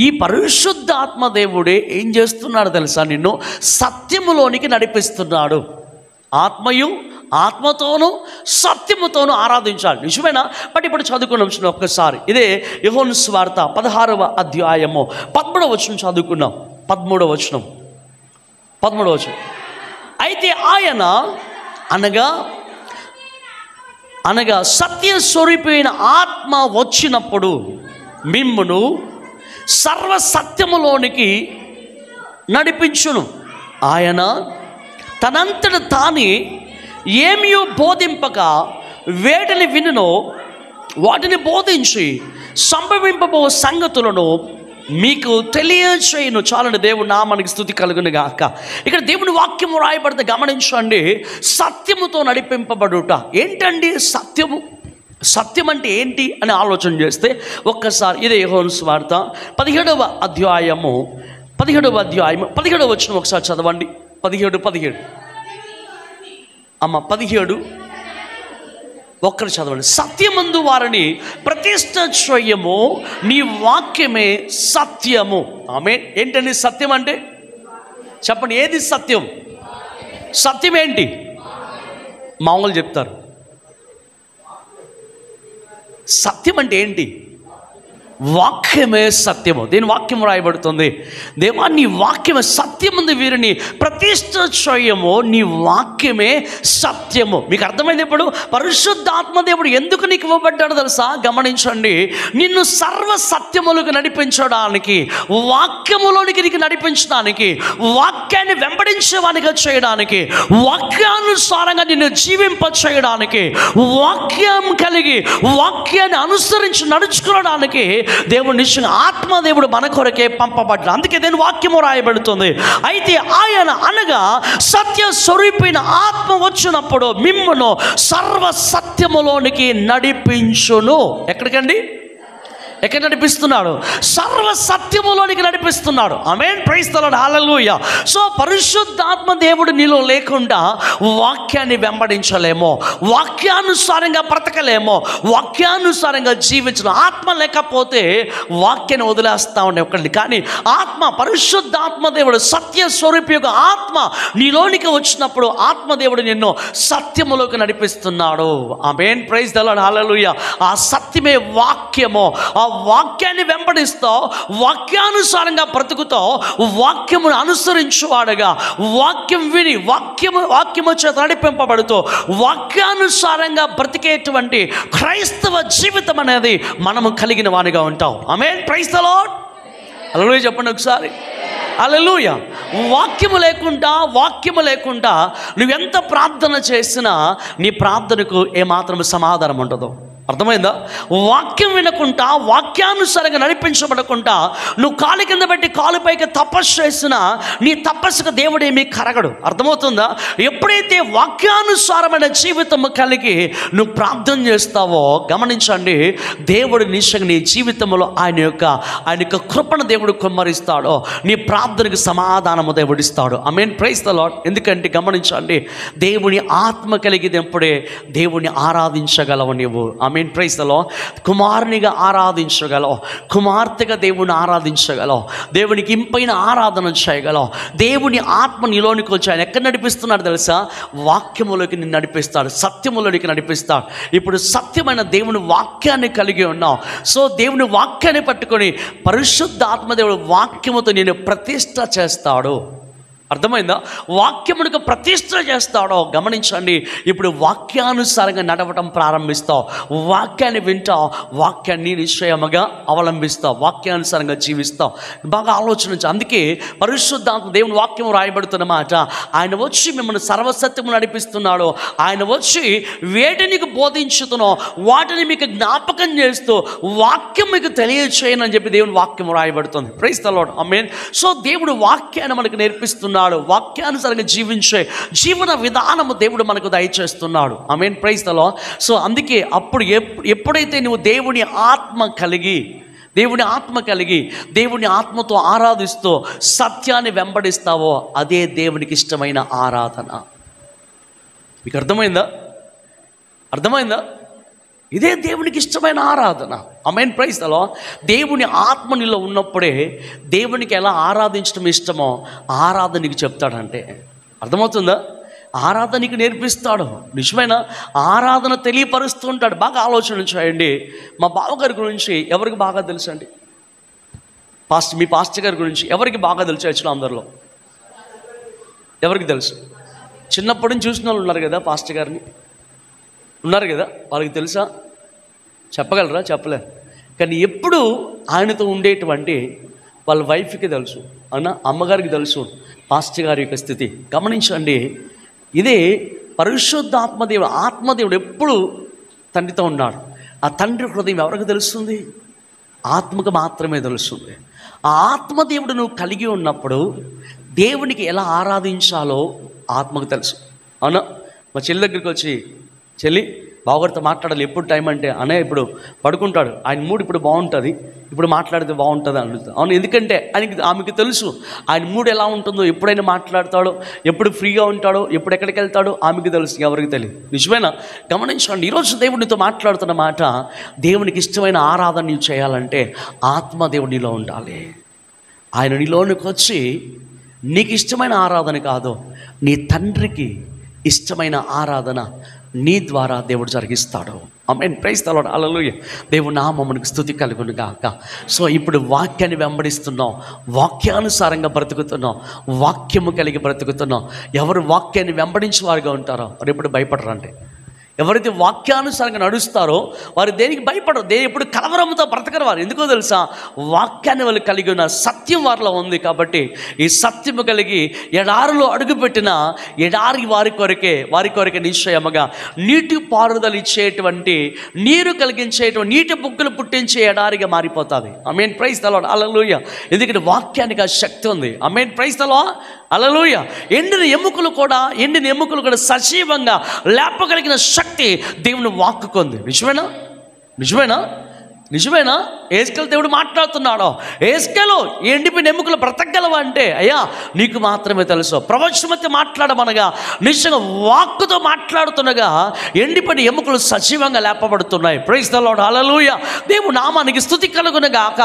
ఈ పరిశుద్ధ ఆత్మ దేవుడే ఏం చేస్తున్నాడు తెలుసా? నిన్ను సత్యములోనికి నడిపిస్తున్నాడు. ఆత్మయు ఆత్మతోనూ సత్యముతోనూ ఆరాధించాలి. నిజమేనా? బట్ ఇప్పుడు చదువుకున్నాం ఒక్కసారి. ఇదే యోహాను సువార్త 16వ అధ్యాయము 13వ వచనం చదువుకున్నాం. 13వ వచనం. అయితే ఆయన అనగా సత్య స్వరూపైన ఆత్మ వచ్చినప్పుడు మిమ్మును సర్వసత్యములోనికి నడిపించును. ఆయన తనంతట తాని ఏమియో బోధింపక వేటిని వినునో వాటిని బోధించి సంభవింపబో సంగతులను మీకు తెలియచేయును. చాలండి, దేవుని నామానికి స్తుతి కలుగును గాక. ఇక్కడ దేవుని వాక్యము రాయబడితే గమనించండి, సత్యముతో నడిపింపబడుట. ఏంటండి సత్యము? సత్యం అంటే ఏంటి అని ఆలోచన చేస్తే ఒక్కసారి ఇదే యోహాను సువార్త 17వ అధ్యాయము 17వ వచనం ఒకసారి చదవండి. 17 అమ్మ 17 ఒక్కరు చదవండి. సత్యమందు వారిని ప్రతిష్ఠ చేయము, నీ వాక్యమే సత్యము. ఆమేన్. ఏంటండి సత్యం అంటే? చెప్పండి, ఏది సత్యం? సత్యం ఏంటి? మామూలు చెప్తారు. సత్యం అంటే ఏంటి? వాక్యమే సత్యము. దేని వాక్యము రాయబడుతుంది? దేవా నీ వాక్యమే సత్యముందు వీరిని ప్రతిష్ఠ చేయము, నీ వాక్యమే సత్యము. మీకు అర్థమైంది? ఇప్పుడు పరిశుద్ధాత్మ దేవుడు ఎందుకు నీకు ఇవ్వబడ్డాడు తెలుసా? గమనించండి, నిన్ను సర్వ సత్యములకు నడిపించడానికి, వాక్యములోనికి నీకు నడిపించడానికి, వాక్యాన్ని వెంబడించేవానిగా చేయడానికి, వాక్యానుసారంగా నిన్ను జీవింప చేయడానికి, వాక్యం కలిగి వాక్యాన్ని అనుసరించి నడుచుకోవడానికి దేవుడు నిశ్చయంగా ఆత్మదేవుడు మన కొరకే పంపబడ్డాడు. అందుకే దేని వాక్యము రాయబడుతుంది. అయితే ఆయన అనగా సత్య స్వరూపైన ఆత్మ వచ్చినప్పుడు మిమ్మును సర్వ సత్యములోనికి నడిపించును. ఎక్కడికండి? ఎక్కడ నడిపిస్తున్నాడు? సర్వ సత్యములోనికి నడిపిస్తున్నాడు. ఆమేన్. ప్రైజ్ ది లార్డ్, హల్లెలూయా. సో పరిశుద్ధాత్మ దేవుడు నీలో లేకుండా వాక్యాన్ని వెంబడించలేమో, వాక్యానుసారంగా బ్రతకలేమో, వాక్యానుసారంగా జీవించలేము. ఆత్మ లేకపోతే వాక్యాన్ని వదిలేస్తా ఉండే ఒకటి. కానీ ఆత్మ, పరిశుద్ధాత్మ దేవుడు సత్య స్వరూపి యొక్క ఆత్మ నీలోనికి వచ్చినప్పుడు ఆత్మదేవుడు నిన్ను సత్యములోకి నడిపిస్తున్నాడు. ఆమేన్. ప్రైజ్ ది లార్డ్, హల్లెలూయా. ఆ సత్యమే వాక్యము. ఆ వాక్యాన్ని వెంబడిస్తావు, వాక్యానుసారంగా బ్రతుకుతావు, వాక్యమును అనుసరించువాడుగా, వాక్యం విని వాక్యము చేత నడిపింపబడుతూ వాక్యానుసారంగా బ్రతికేటువంటి క్రైస్తవ జీవితం అనేది మనము కలిగిన వానిగా ఉంటాం. ఆమేన్. ప్రైజ్ ది లార్డ్, హల్లెలూయా. చెప్పండి ఒకసారి, హల్లెలూయా. వాక్యము లేకుండా నువ్వెంత ప్రార్థన చేసినా నీ ప్రార్థనకు ఏమాత్రం సమాధానం ఉండదు. అర్థమైందా? వాక్యం వినకుండా, వాక్యానుసారంగా నడిపించబడకుండా నువ్వు కాలు కింద పెట్టి కాలు పైకి తపస్సు చేసినా నీ తపస్సుకు దేవుడేమీ కరగడు. అర్థమవుతుందా? ఎప్పుడైతే వాక్యానుసారమైన జీవితం కలిగి నువ్వు ప్రార్థన చేస్తావో గమనించండి, దేవుడు నిశ్చయంగా నీ జీవితంలో ఆయన యొక్క కృపను దేవుడు కుమ్మరిస్తాడో, నీ ప్రార్థనకు సమాధానము దేవుడిస్తాడు. ఆమేన్. Praise the lord. ఎందుకంటే గమనించండి, దేవుని ఆత్మ కలిగినప్పుడే దేవుని ఆరాధించగలవు నీవు. ఆమేన్. Praise the lord. కుమారునిగా ఆరాధించగలవు, కుమార్తెగా దేవుని ఆరాధించగలవు, దేవునికి ఇంపైన ఆరాధన చేయగలవు. దేవుని ఆత్మ నీలోనికి వచ్చి ఆయన ఎక్కడ నడిపిస్తున్నాడు తెలుసా? వాక్యములోకి నిన్ను నడిపిస్తాడు, సత్యములోనికి నడిపిస్తాడు. ఇప్పుడు సత్యమైన దేవుని వాక్యాన్ని కలిగి ఉన్నావు. సో దేవుని వాక్యాన్ని పట్టుకొని పరిశుద్ధ ఆత్మదేవుడు వాక్యముతో నేను ప్రతిష్ఠ చేస్తాడు. అర్థమైందా? వాక్యమునికి ప్రతిష్ఠ చేస్తాడో గమనించండి. ఇప్పుడు వాక్యానుసారంగా నడవటం ప్రారంభిస్తావు, వాక్యాన్ని వింటావు, వాక్యాన్ని నిశ్చయముగా అవలంబిస్తావు, వాక్యానుసారంగా జీవిస్తావు. బాగా ఆలోచించు. అందుకే పరిశుద్ధాత్మ దేవుని వాక్యం రాయబడుతున్న మాట, ఆయన వచ్చి మిమ్మల్ని సర్వసత్యము నడిపిస్తున్నాడు. ఆయన వచ్చి వేటిని బోధించుతున్నో వాటిని మీకు జ్ఞాపకం చేస్తూ వాక్యం మీకు తెలియచేయనని చెప్పి దేవుని వాక్యం రాయబడుతుంది. Praise the lord. ఆమేన్. సో దేవుడు వాక్యాన్ని మనకు నేర్పిస్తున్నాడు. దయచేస్తున్నాడు. వాక్యానుసారంగా జీవించే జీవన విధానము దేవుడు మనకు దయచేస్తున్నాడు. ఆమేన్, ప్రైజ్ ది లార్డ్. సో అందుకే అప్పుడు ఎప్పుడైతే నువ్వు దేవుని ఆత్మ కలిగి దేవుని ఆత్మతో ఆరాధిస్తూ సత్యాన్ని వెంబడిస్తావో అదే దేవునికి ఇష్టమైన ఆరాధన. మీకు అర్థమైందా? ఇదే దేవునికి ఇష్టమైన ఆరాధన. ఆమేన్, ప్రైజ్ ది లార్డ్. దేవుని ఆత్మ నీలో ఉన్నప్పుడే దేవునికి ఎలా ఆరాధించడం ఇష్టమో ఆరాధనకి చెప్తాడంటే, అర్థమవుతుందా? ఆరాధనకి నేర్పిస్తాడు. నిజమైన ఆరాధన తెలియపరుస్తూ ఉంటాడు. బాగా ఆలోచన చేయండి. మా బావగారి గురించి ఎవరికి బాగా తెలుసు అండి? మీ పాస్టర్ గారి గురించి ఎవరికి బాగా తెలుసు? యాక్చువల్ అందరిలో ఎవరికి తెలుసు? చిన్నప్పటి నుంచి చూసిన వాళ్ళు ఉన్నారు కదా, పాస్టర్ గారిని ఉన్నారు కదా, వాళ్ళకి తెలుసా? చెప్పగలరా? చెప్పలేరు. కానీ ఎప్పుడు ఆయనతో ఉండేటువంటి వాళ్ళ వైఫ్కి తెలుసు, అమ్మగారికి తెలుసు పాస్టర్ గారి యొక్క స్థితి. గమనించండి, ఇదే పరిశుద్ధ ఆత్మదేవుడు ఎప్పుడు తండ్రితో ఉన్నాడు. ఆ తండ్రి హృదయం ఎవరికి తెలుస్తుంది? ఆత్మకు మాత్రమే తెలుస్తుంది. ఆ ఆత్మదేవుడు నువ్వు కలిగి ఉన్నప్పుడు దేవునికి ఎలా ఆరాధించాలో ఆత్మకు తెలుసు. అవునా? మా చెల్లి దగ్గరికి వచ్చి, చెల్లి బావగారితో మాట్లాడాలి, ఎప్పుడు టైం అంటే, అన్నయ్య ఇప్పుడు పడుకుంటాడు, ఆయన మూడు ఇప్పుడు బాగుంటుంది, ఇప్పుడు మాట్లాడితే బాగుంటుంది అడుగుతాడు. అవును, ఎందుకంటే ఆమెకు తెలుసు ఆయన మూడు ఎలా ఉంటుందో, ఎప్పుడైనా మాట్లాడతాడో, ఎప్పుడు ఫ్రీగా ఉంటాడో, ఎప్పుడు ఎక్కడికి వెళ్తాడో ఆమెకు తెలుసు, ఎవరికి తెలియదు. నిజమేనా? గమనించండి, ఈరోజు దేవుడితో మాట్లాడుతున్న మాట, దేవునికి ఇష్టమైన ఆరాధన నీవు చేయాలంటే ఆత్మదేవుడు నీలో ఉండాలి. ఆయన నీలోనికి వచ్చి నీకు ఇష్టమైన ఆరాధన కాదు, నీ తండ్రికి ఇష్టమైన ఆరాధన నీ ద్వారా దేవుడు జరిగిస్తాడు. ఆమేన్, ప్రైజ్ ది లార్డ్. హల్లెలూయా. దేవుని నామమునకు స్తుతి కలుగును గాక. సో ఇప్పుడు వాక్యాన్ని వెంబడిస్తున్నాం, వాక్యానుసారంగా బ్రతుకుతున్నాం, వాక్యము కలిగి బ్రతుకుతున్నాం. ఎవరు వాక్యాన్ని వెంబడించే వారుగా ఉంటారో వారు ఎప్పుడు భయపడరండి. ఎవరైతే వాక్యానుసారంగా నడుస్తారో వారు దేనికి భయపడరు, ఎప్పుడు కలవరంతో బ్రతకరు వారు. ఎందుకో తెలుసా? వాక్యాన్ని వాళ్ళు కలిగి ఉన్న సత్యం వారిలో ఉంది. కాబట్టి ఈ సత్యము కలిగి ఎడారిలో అడుగుపెట్టిన ఎడారి వారి కొరకే నిశ్చయముగా నీటి పారుదల ఇచ్చేటువంటి, నీరు కలిగించేటువంటి, నీటి బుగ్గలు పుట్టించే ఎడారిగా మారిపోతుంది. ఆమేన్, ప్రైజ్ ది లార్డ్. హల్లెలూయా. ఎందుకంటే వాక్యానికి ఆ శక్తి ఉంది. ఆమేన్, ప్రైజ్ ది లార్డ్. హల్లెలూయా. ఎండిన ఎముకలు కూడా సజీవంగా లేపగలిగిన శక్తి దేవుని వాక్కుకు ఉంది. నిజమేనా? ఏస్కేలు దేవుడు మాట్లాడుతున్నాడు. ఏస్కేలు ఎండిపోయిన ఎముకలు బ్రతకగలవా అంటే, అయ్యా నీకు మాత్రమే తెలుసు. ప్రవచనమతి మాట్లాడమనగా నిజంగా వాక్కుతో మాట్లాడుతుండగా ఎండిపోయిన ఎముకలు సజీవంగా లేపబడుతున్నాయి. Praise the lord. హల్లెలూయా. దేవుని నామానికి స్తుతి కలుగును గాక.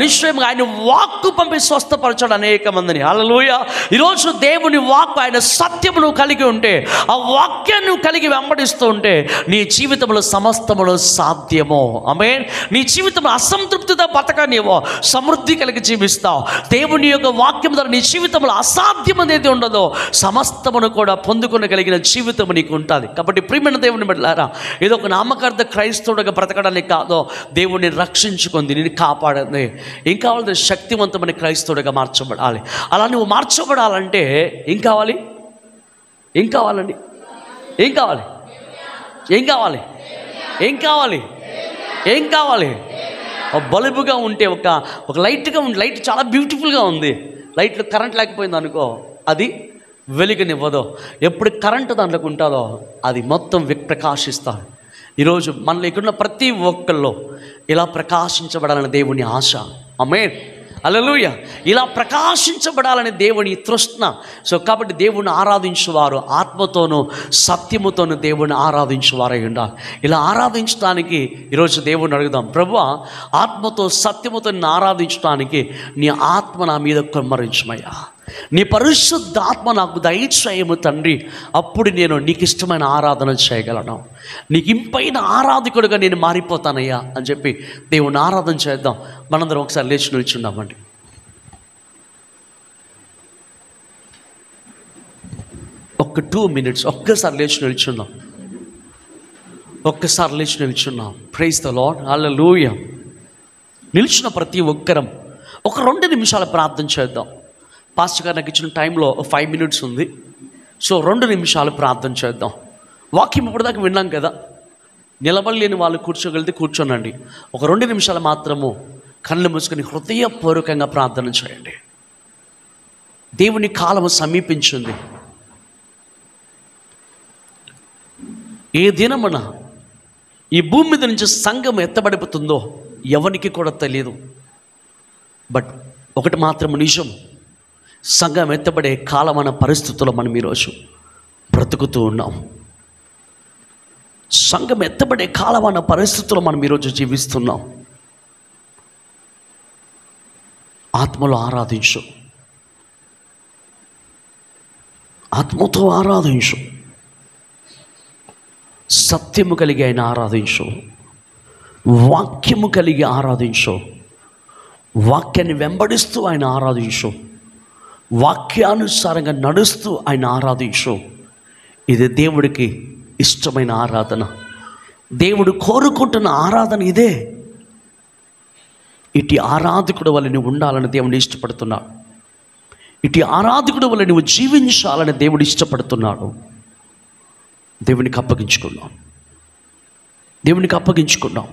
నిశ్చయంగా ఆయన వాక్కు పంపి స్వస్థపరచాడు అనేక మందిని. హల్లెలూయా. ఈరోజు దేవుని వాక్కు, ఆయన సత్యము నువ్వు కలిగి ఉంటే, ఆ వాక్యాన్ని నువ్వు కలిగి వెంబడిస్తూ ఉంటే నీ జీవితంలో సమస్తములో సాధ్యము. ఆమేన్. నీ జీవితంలో అసంతృప్తితో బతకనివో, సమృద్ధి కలిగి జీవిస్తావు. దేవుని యొక్క వాక్యం ద్వారా నీ జీవితంలో అసాధ్యం అనేది ఉండదో, సమస్తమును కూడా పొందుకొనగలిగిన జీవితం నీకు ఉంటుంది. కాబట్టి ప్రియమైన దేవుని బిడ్డలారా, ఏదో ఒక నామకార్థ క్రైస్తవుడిగా బ్రతకడానికి కాదో, దేవుడిని రక్షించుకుంది, నేను కాపాడింది. ఏం కావాలి? శక్తివంతమైన క్రైస్తవుడిగా మార్చబడాలి. అలా నువ్వు మార్చబడాలంటే ఏం కావాలండి? ఏం కావాలి? బల్బుగా ఉంటే ఒక లైట్గా ఉంది. లైట్ చాలా బ్యూటిఫుల్గా ఉంది. లైట్లో కరెంట్ లేకపోయింది అనుకో, అది వెలుగునివ్వదు. ఎప్పుడు కరెంటు దాంట్లోకి ఉంటుందో అది మొత్తం ప్రకాశిస్తుంది. ఈరోజు మనలో ఇక్కడున్న ప్రతి ఒక్కళ్ళు ఇలా ప్రకాశించబడాలని దేవుని ఆశ. ఆమేన్, హల్లెలూయా. ఇలా ప్రకాశించబడాలని దేవుని తృష్ణ. సో కాబట్టి దేవుని ఆరాధించేవారు ఆత్మతోనూ సత్యముతోనూ దేవుని ఆరాధించేవారై ఉండాలి. ఇలా ఆరాధించడానికి ఈరోజు దేవుని అడుగుదాం, ప్రభువా ఆత్మతో సత్యముతో ఆరాధించడానికి నీ ఆత్మ నా మీద కుమ్మరించమయ్యా, నీ పరిశుద్ధాత్మ నాకు దయచేయము తండ్రి. అప్పుడు నేను నీకు ఇష్టమైన ఆరాధన చేయగలను, నీకు ఇంపైన ఆరాధకుడుగా నేను మారిపోతానయ్యా అని చెప్పి దేవుని ఆరాధన చేద్దాం. మనందరం ఒకసారి లేచి నిల్చున్నామండి. ఒక 2 minutes ఒక్కసారి లేచి నిల్చున్నాం. Praise the lord. హల్లెలూయా. నిల్చున్న ప్రతి ఒక్కరం ఒక 2 నిమిషాలు ప్రార్థన చేద్దాం. పాస్టర్ గారు నాకు ఇచ్చిన టైంలో 5 minutes ఉంది. సో 2 నిమిషాలు ప్రార్థన చేద్దాం. వాక్యం ఇప్పటిదాకా విన్నాం కదా, నిలబడలేని వాళ్ళు కూర్చోగలిగితే కూర్చోనండి. ఒక 2 నిమిషాలు మాత్రము కళ్ళు మూసుకొని హృదయపూర్వకంగా ప్రార్థన చేయండి. దేవుని కాలము సమీపించింది. ఏ దినమున ఈ భూమి మీద నుంచి సంఘం ఎత్తబడిపోతుందో ఎవరికి కూడా తెలియదు. బట్ ఒకటి మాత్రం నిజం, సంఘం ఎత్తబడే కాలమైన పరిస్థితుల్లో మనం ఈరోజు బ్రతుకుతూ ఉన్నాం. సంఘం ఎత్తబడే కాలమైన పరిస్థితుల్లో మనం ఈరోజు జీవిస్తున్నాం. ఆత్మలో ఆరాధించు, ఆత్మతో ఆరాధించు, సత్యము కలిగి ఆయన ఆరాధించు, వాక్యము కలిగి ఆరాధించు, వాక్యాన్ని వెంబడిస్తూ ఆయన ఆరాధించు, వాక్యానుసారంగా నడుస్తూ ఆయన ఆరాధించు. ఇది దేవుడికి ఇష్టమైన ఆరాధన, దేవుడు కోరుకుంటున్న ఆరాధన ఇదే. ఇటు ఆరాధకుడు వల్ల నువ్వు ఉండాలని దేవుడు ఇష్టపడుతున్నాడు. ఇటు ఆరాధకుడు వల్ల నువ్వు జీవించాలని దేవుడు ఇష్టపడుతున్నాడు. దేవునికి అప్పగించుకున్నాం, దేవునికి అప్పగించుకున్నాం.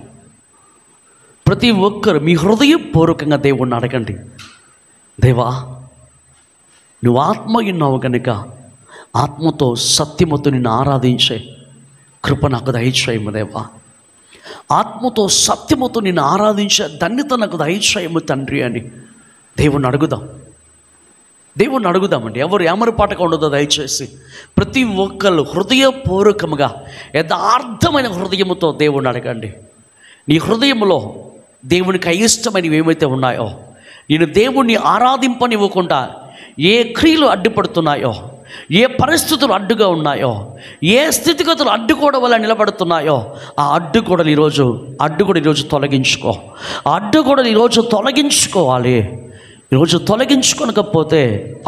ప్రతి ఒక్కరు మీ హృదయపూర్వకంగా దేవుణ్ణి అడగండి, దేవా నువ్వు ఆత్మ ఉన్నావు కనుక ఆత్మతో సత్యముతో నిన్ను ఆరాధించే కృప నాకు దయచేయము దేవా. ఆత్మతో సత్యముతో నిన్ను ఆరాధించే ధన్యత నాకు దయచేయము తండ్రి అని దేవుణ్ణి అడుగుదాం. దేవుణ్ణి అడుగుదామండి. ఎవరు ఏమరపాటుగా ఉండదో దయచేసి ప్రతి ఒక్కళ్ళు హృదయపూర్వకముగా యథార్థమైన హృదయముతో దేవుణ్ణి అడగండి. నీ హృదయంలో దేవునికి అయిష్టమైనవి ఏమైతే ఉన్నాయో, నేను దేవుణ్ణి ఆరాధింపనివ్వకుండా ఏ క్రియలు అడ్డుపడుతున్నాయో, ఏ పరిస్థితులు అడ్డుగా ఉన్నాయో, ఏ స్థితిగతులు అడ్డుకోవడం వల్ల నిలబడుతున్నాయో, ఆ అడ్డుగోడలు ఈరోజు తొలగించుకో. ఆ అడ్డుగోడలు ఈరోజు తొలగించుకోవాలి. ఈరోజు తొలగించుకోనకపోతే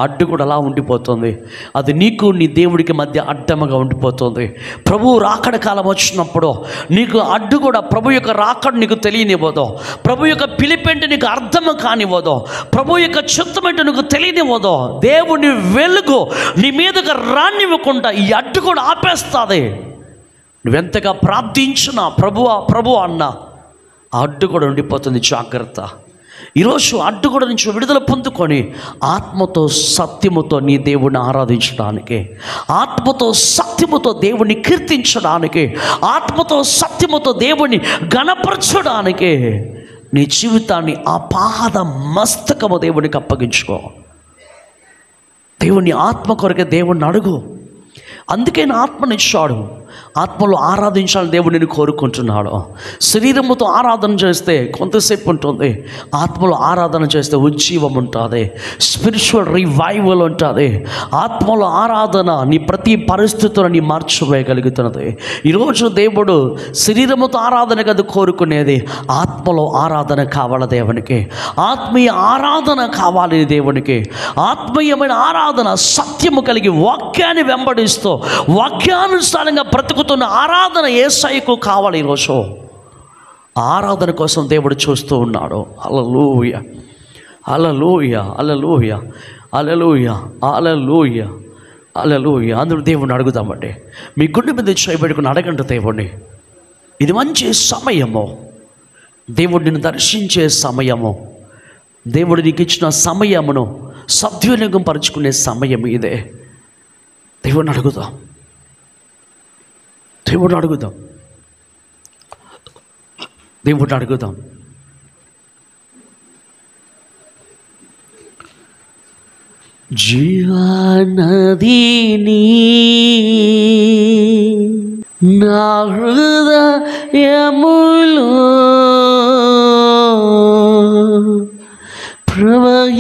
అడ్డు కూడా అలా ఉండిపోతుంది. అది నీకు నీ దేవుడికి మధ్య అడ్డముగా ఉండిపోతుంది. ప్రభు రాకడ కాలం వచ్చినప్పుడు నీకు అడ్డు కూడా ప్రభు యొక్క రాకడ నీకు తెలియనివ్వదు, ప్రభు యొక్క పిలిపేంటి నీకు అర్థము కానివ్వదు, ప్రభు యొక్క చిత్తమేంటి నీకు తెలియనివ్వదు. దేవుని వెలుగు నీ మీదకి రానివ్వకుండా ఈ అడ్డు కూడా ఆపేస్తుంది. నువ్వెంతగా ప్రార్థించినా ప్రభు అన్న ఆ అడ్డు కూడా ఉండిపోతుంది. జాగ్రత్త. ఈరోజు అడ్డుగోడ నుంచి విడుదల పొందుకొని ఆత్మతో సత్యముతో నీ దేవుణ్ణి ఆరాధించడానికి, ఆత్మతో సత్యముతో దేవుణ్ణి కీర్తించడానికి, ఆత్మతో సత్యముతో దేవుణ్ణి ఘనపరచడానికి నీ జీవితాన్ని ఆ పాద మస్తకము దేవునికి అప్పగించుకో. దేవుని ఆత్మ కొరకే దేవుణ్ణి అడుగు. అందుకే నా ఆత్మనిచ్చాడు. ఆత్మలో ఆరాధించాలని దేవుడిని కోరుకుంటున్నాడు. శరీరముతో ఆరాధన చేస్తే కొంతసేపు ఉంటుంది, ఆత్మలో ఆరాధన చేస్తే ఉజ్జీవం ఉంటుంది, స్పిరిచువల్ రివైవల్ ఉంటుంది. ఆత్మలో ఆరాధన నీ ప్రతి పరిస్థితులను మార్చివేయగలుగుతున్నది. ఈరోజు దేవుడు శరీరముతో ఆరాధన కదా కోరుకునేది, ఆత్మలో ఆరాధన కావాలి దేవునికి. ఆత్మీయ ఆరాధన కావాలి దేవునికి. ఆత్మీయమైన ఆరాధన సత్యము కలిగి వాక్యాన్ని వెంబడిస్తూ వాక్యానుసారంగా బ్రతుకుతున్న ఆరాధన యేసయ్యకు కావాలి. ఈరోజు ఆరాధన కోసం దేవుడు చూస్తూ ఉన్నాడు. హల్లెలూయా, హల్లెలూయా, హల్లెలూయా, హల్లెలూయా, హల్లెలూయా, హల్లెలూయా. అందరూ దేవుడిని అడుగుదామండి. మీ గుండె మీద చేయబెట్టుకుని అడగండి దేవుడిని. ఇది మంచి సమయము, దేవుడిని దర్శించే సమయము, దేవుడు నీకు ఇచ్చిన సమయమును సద్వినియోగం పరుచుకునే సమయం ఇదే. దేవుడిని అడుగుదాం, దేవుడిని అడుగుదాం, దేవుడిని అడుగుదాం. జీవనదిని నా హృదయములో ప్రవహింపచేయుమయ్యా.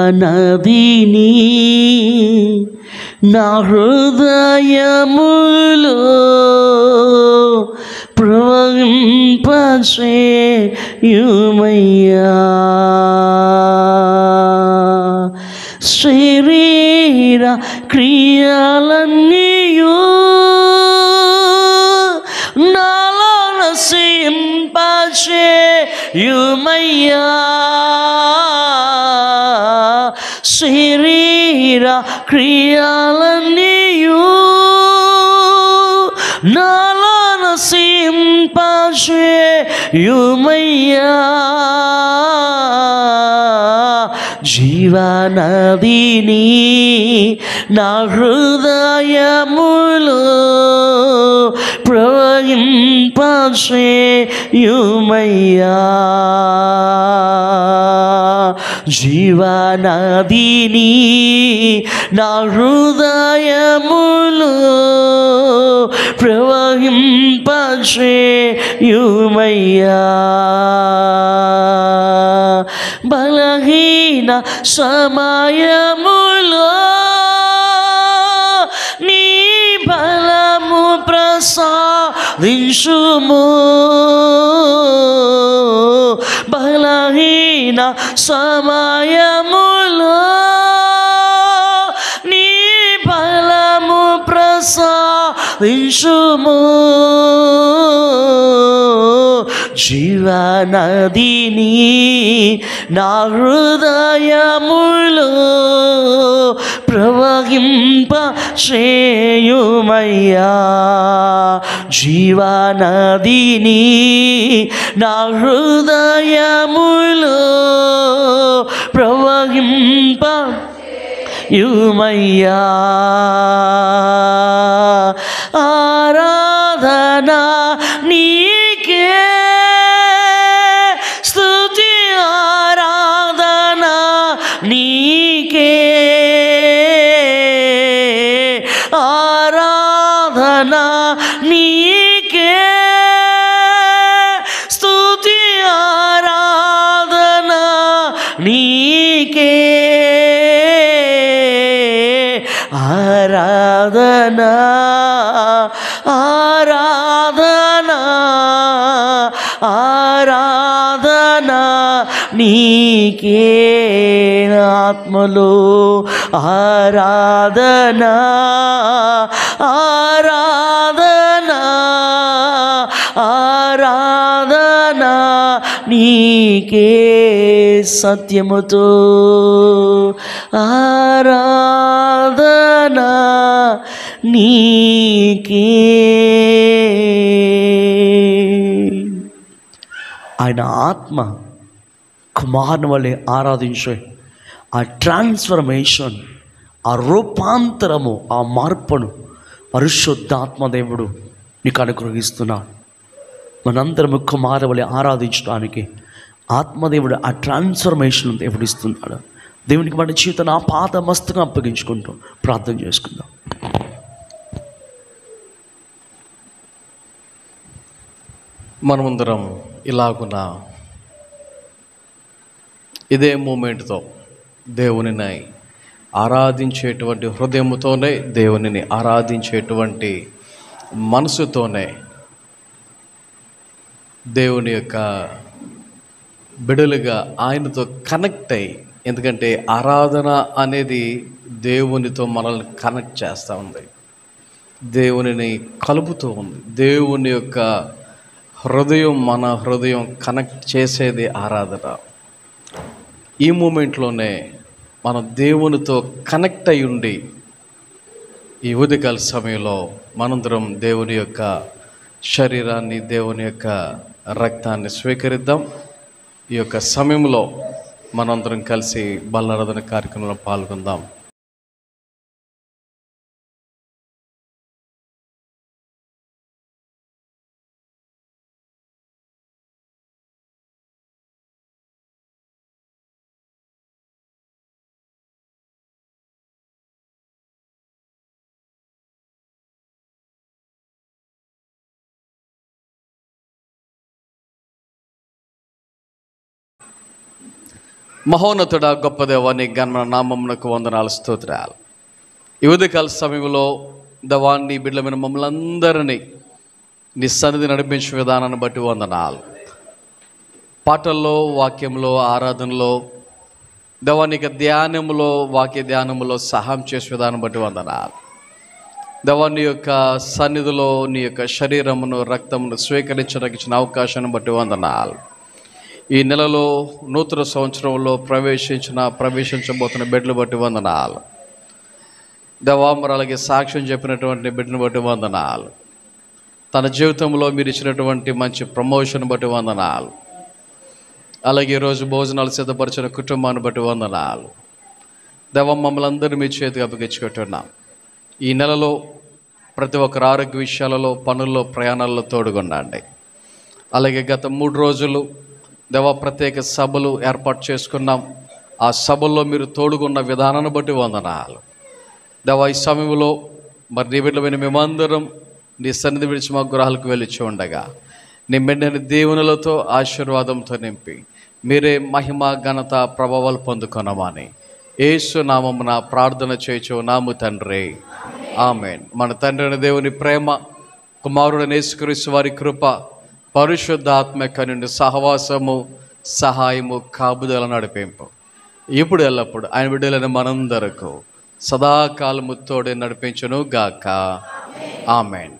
జీవనదిని నా హృదయములో ప్రవహింపచేయుమయ్యా. శరీర క్రియలన్నీయు నాలో నశింపచేయుమయ్యా. శరీర క్రియలన్నీయు నాలో పరవశింపజేయుమయ్యా జీవనదిని నా హృదయములో ప్రవహింపజేయుమయ్యా జీవనదిని నా హృదయములో ప్రవహింపజేయుమయ్యా బలహీన సమయములో నీ బలము ప్రసాదించుము బలహీన సమయములో నీ బలము ప్రసాదించుము జీవనదిని నా హృదయములో ప్రవహింపజేయుమయ్యా జీవనదిని నా హృదయములో ప్రవహింపజేయుమయ్యా ఆరాధన నీకే స్తుతి ఆరాధన నీకే ఆరాధన నీకే స్తుతి ఆరాధన నీకే ఆరాధన ఆరాధన ఆరాధన నీకే ఆత్మలో ఆరాధన ఆరాధన ఆరాధన నీకే సత్యముతో ఆరాధన నీకే ఆయన ఆత్మ కుమారుని వలె ఆరాధించే ఆ ట్రాన్స్ఫర్మేషన్, ఆ రూపాంతరము, ఆ మార్పును పరిశుద్ధాత్మదేవుడు నీకు అనుగ్రహిస్తున్నాడు. మనందరము కుమారుని వలె ఆరాధించడానికి ఆత్మదేవుడు ఆ ట్రాన్స్ఫర్మేషన్ దేవుడు ఇస్తున్నాడు. దేవునికి మన జీవితాన్ని ఆ పాత మస్తుగా అప్పగించుకుంటూ ప్రార్థన చేసుకుందాం.
మనమందరం ఇలాగున ఇదే మూమెంట్తో దేవునిని ఆరాధించేటువంటి హృదయముతోనే, దేవునిని ఆరాధించేటువంటి మనసుతోనే దేవుని యొక్క బిడలుగా ఆయనతో కనెక్ట్ అయ్యి, ఎందుకంటే ఆరాధన అనేది దేవునితో మనల్ని కనెక్ట్ చేస్తూ ఉంది, దేవునిని కలుపుతూ ఉంది. దేవుని యొక్క హృదయం, మన హృదయం కనెక్ట్ చేసేది ఆరాధన. ఈ మూమెంట్లోనే మనం దేవునితో కనెక్ట్ అయి ఉండి ఈ ఉదయకాల సమయంలో మనందరం దేవుని యొక్క శరీరాన్ని, దేవుని యొక్క రక్తాన్ని స్వీకరిద్దాం. ఈ యొక్క సమయంలో మనందరం కలిసి బలారాధన కార్యక్రమంలో పాల్గొందాం. మహోన్నతుడ గొప్ప దేవా, నీ ఘన నామమునకు వందనాలు, స్తోత్రాలు. ఈ ఉదయకాల సమయంలో దేవాన్ని బిడ్డలమైన మమ్మల్ని అందరినీ నీ సన్నిధి నడిపించే విధానాన్ని బట్టి వందనాలు. పాటల్లో, వాక్యంలో, ఆరాధనలో, దేవానికి ధ్యానములో, వాక్య ధ్యానములో సహాయం చేసే విధానం బట్టి వందనాలు. దేవాన్ని యొక్క సన్నిధిలో నీ యొక్క శరీరమును, రక్తమును స్వీకరించడానికి ఇచ్చిన అవకాశాన్ని బట్టి వందనాలు. ఈ నెలలో నూతన సంవత్సరంలో ప్రవేశించబోతున్న బిడ్డలు బట్టి వందనాలు. దేవా, మరి అలాగే సాక్ష్యం చెప్పినటువంటి బిడ్డను బట్టి వందనాలు. తన జీవితంలో మీరు ఇచ్చినటువంటి మంచి ప్రమోషన్ బట్టి వందనాలు. అలాగే ఈరోజు భోజనాలు సిద్ధపరిచిన కుటుంబాన్ని బట్టి వందనాలు. దేవ, మమ్మల్ని అందరూ మీ చేతికి అప్పగించుకుంటున్నాం. ఈ నెలలో ప్రతి ఒక్కరు ఆరోగ్య విషయాలలో, పనుల్లో, ప్రయాణాల్లో తోడుగుండండి. అలాగే గత 3 రోజులు దేవ ప్రత్యేక సభలు ఏర్పాటు చేసుకున్నాం. ఆ సభల్లో మీరు తోడుగున్న విధానాన్ని బట్టి వందనాలు. దేవ, ఈ సమయంలో మరి నీ బిడ్డలమైన మేమందరం నీ సన్నిధి విడిచి మా గృహాలకు వెళ్ళి ఉండగా నీ మెండని దేవునులతో ఆశీర్వాదంతో నింపి మీరే మహిమ, ఘనత, ప్రభావాలు పొందుకొనమని యేసు నామమున ప్రార్థన చేయుచున్నాము తండ్రి. ఆమేన్. మన తండ్రి అయిన దేవుని ప్రేమ, కుమారుడైన యేసుక్రీస్తు వారి కృప, పరిశుద్ధాత్మక నుండి సహవాసము, సహాయము, కాపుదల, నడిపింపు ఇప్పుడు ఎల్లప్పుడు ఆయన బిడ్డలైన మనందరకు సదాకాలము తోడే నడిపించును గాక. ఆమేన్.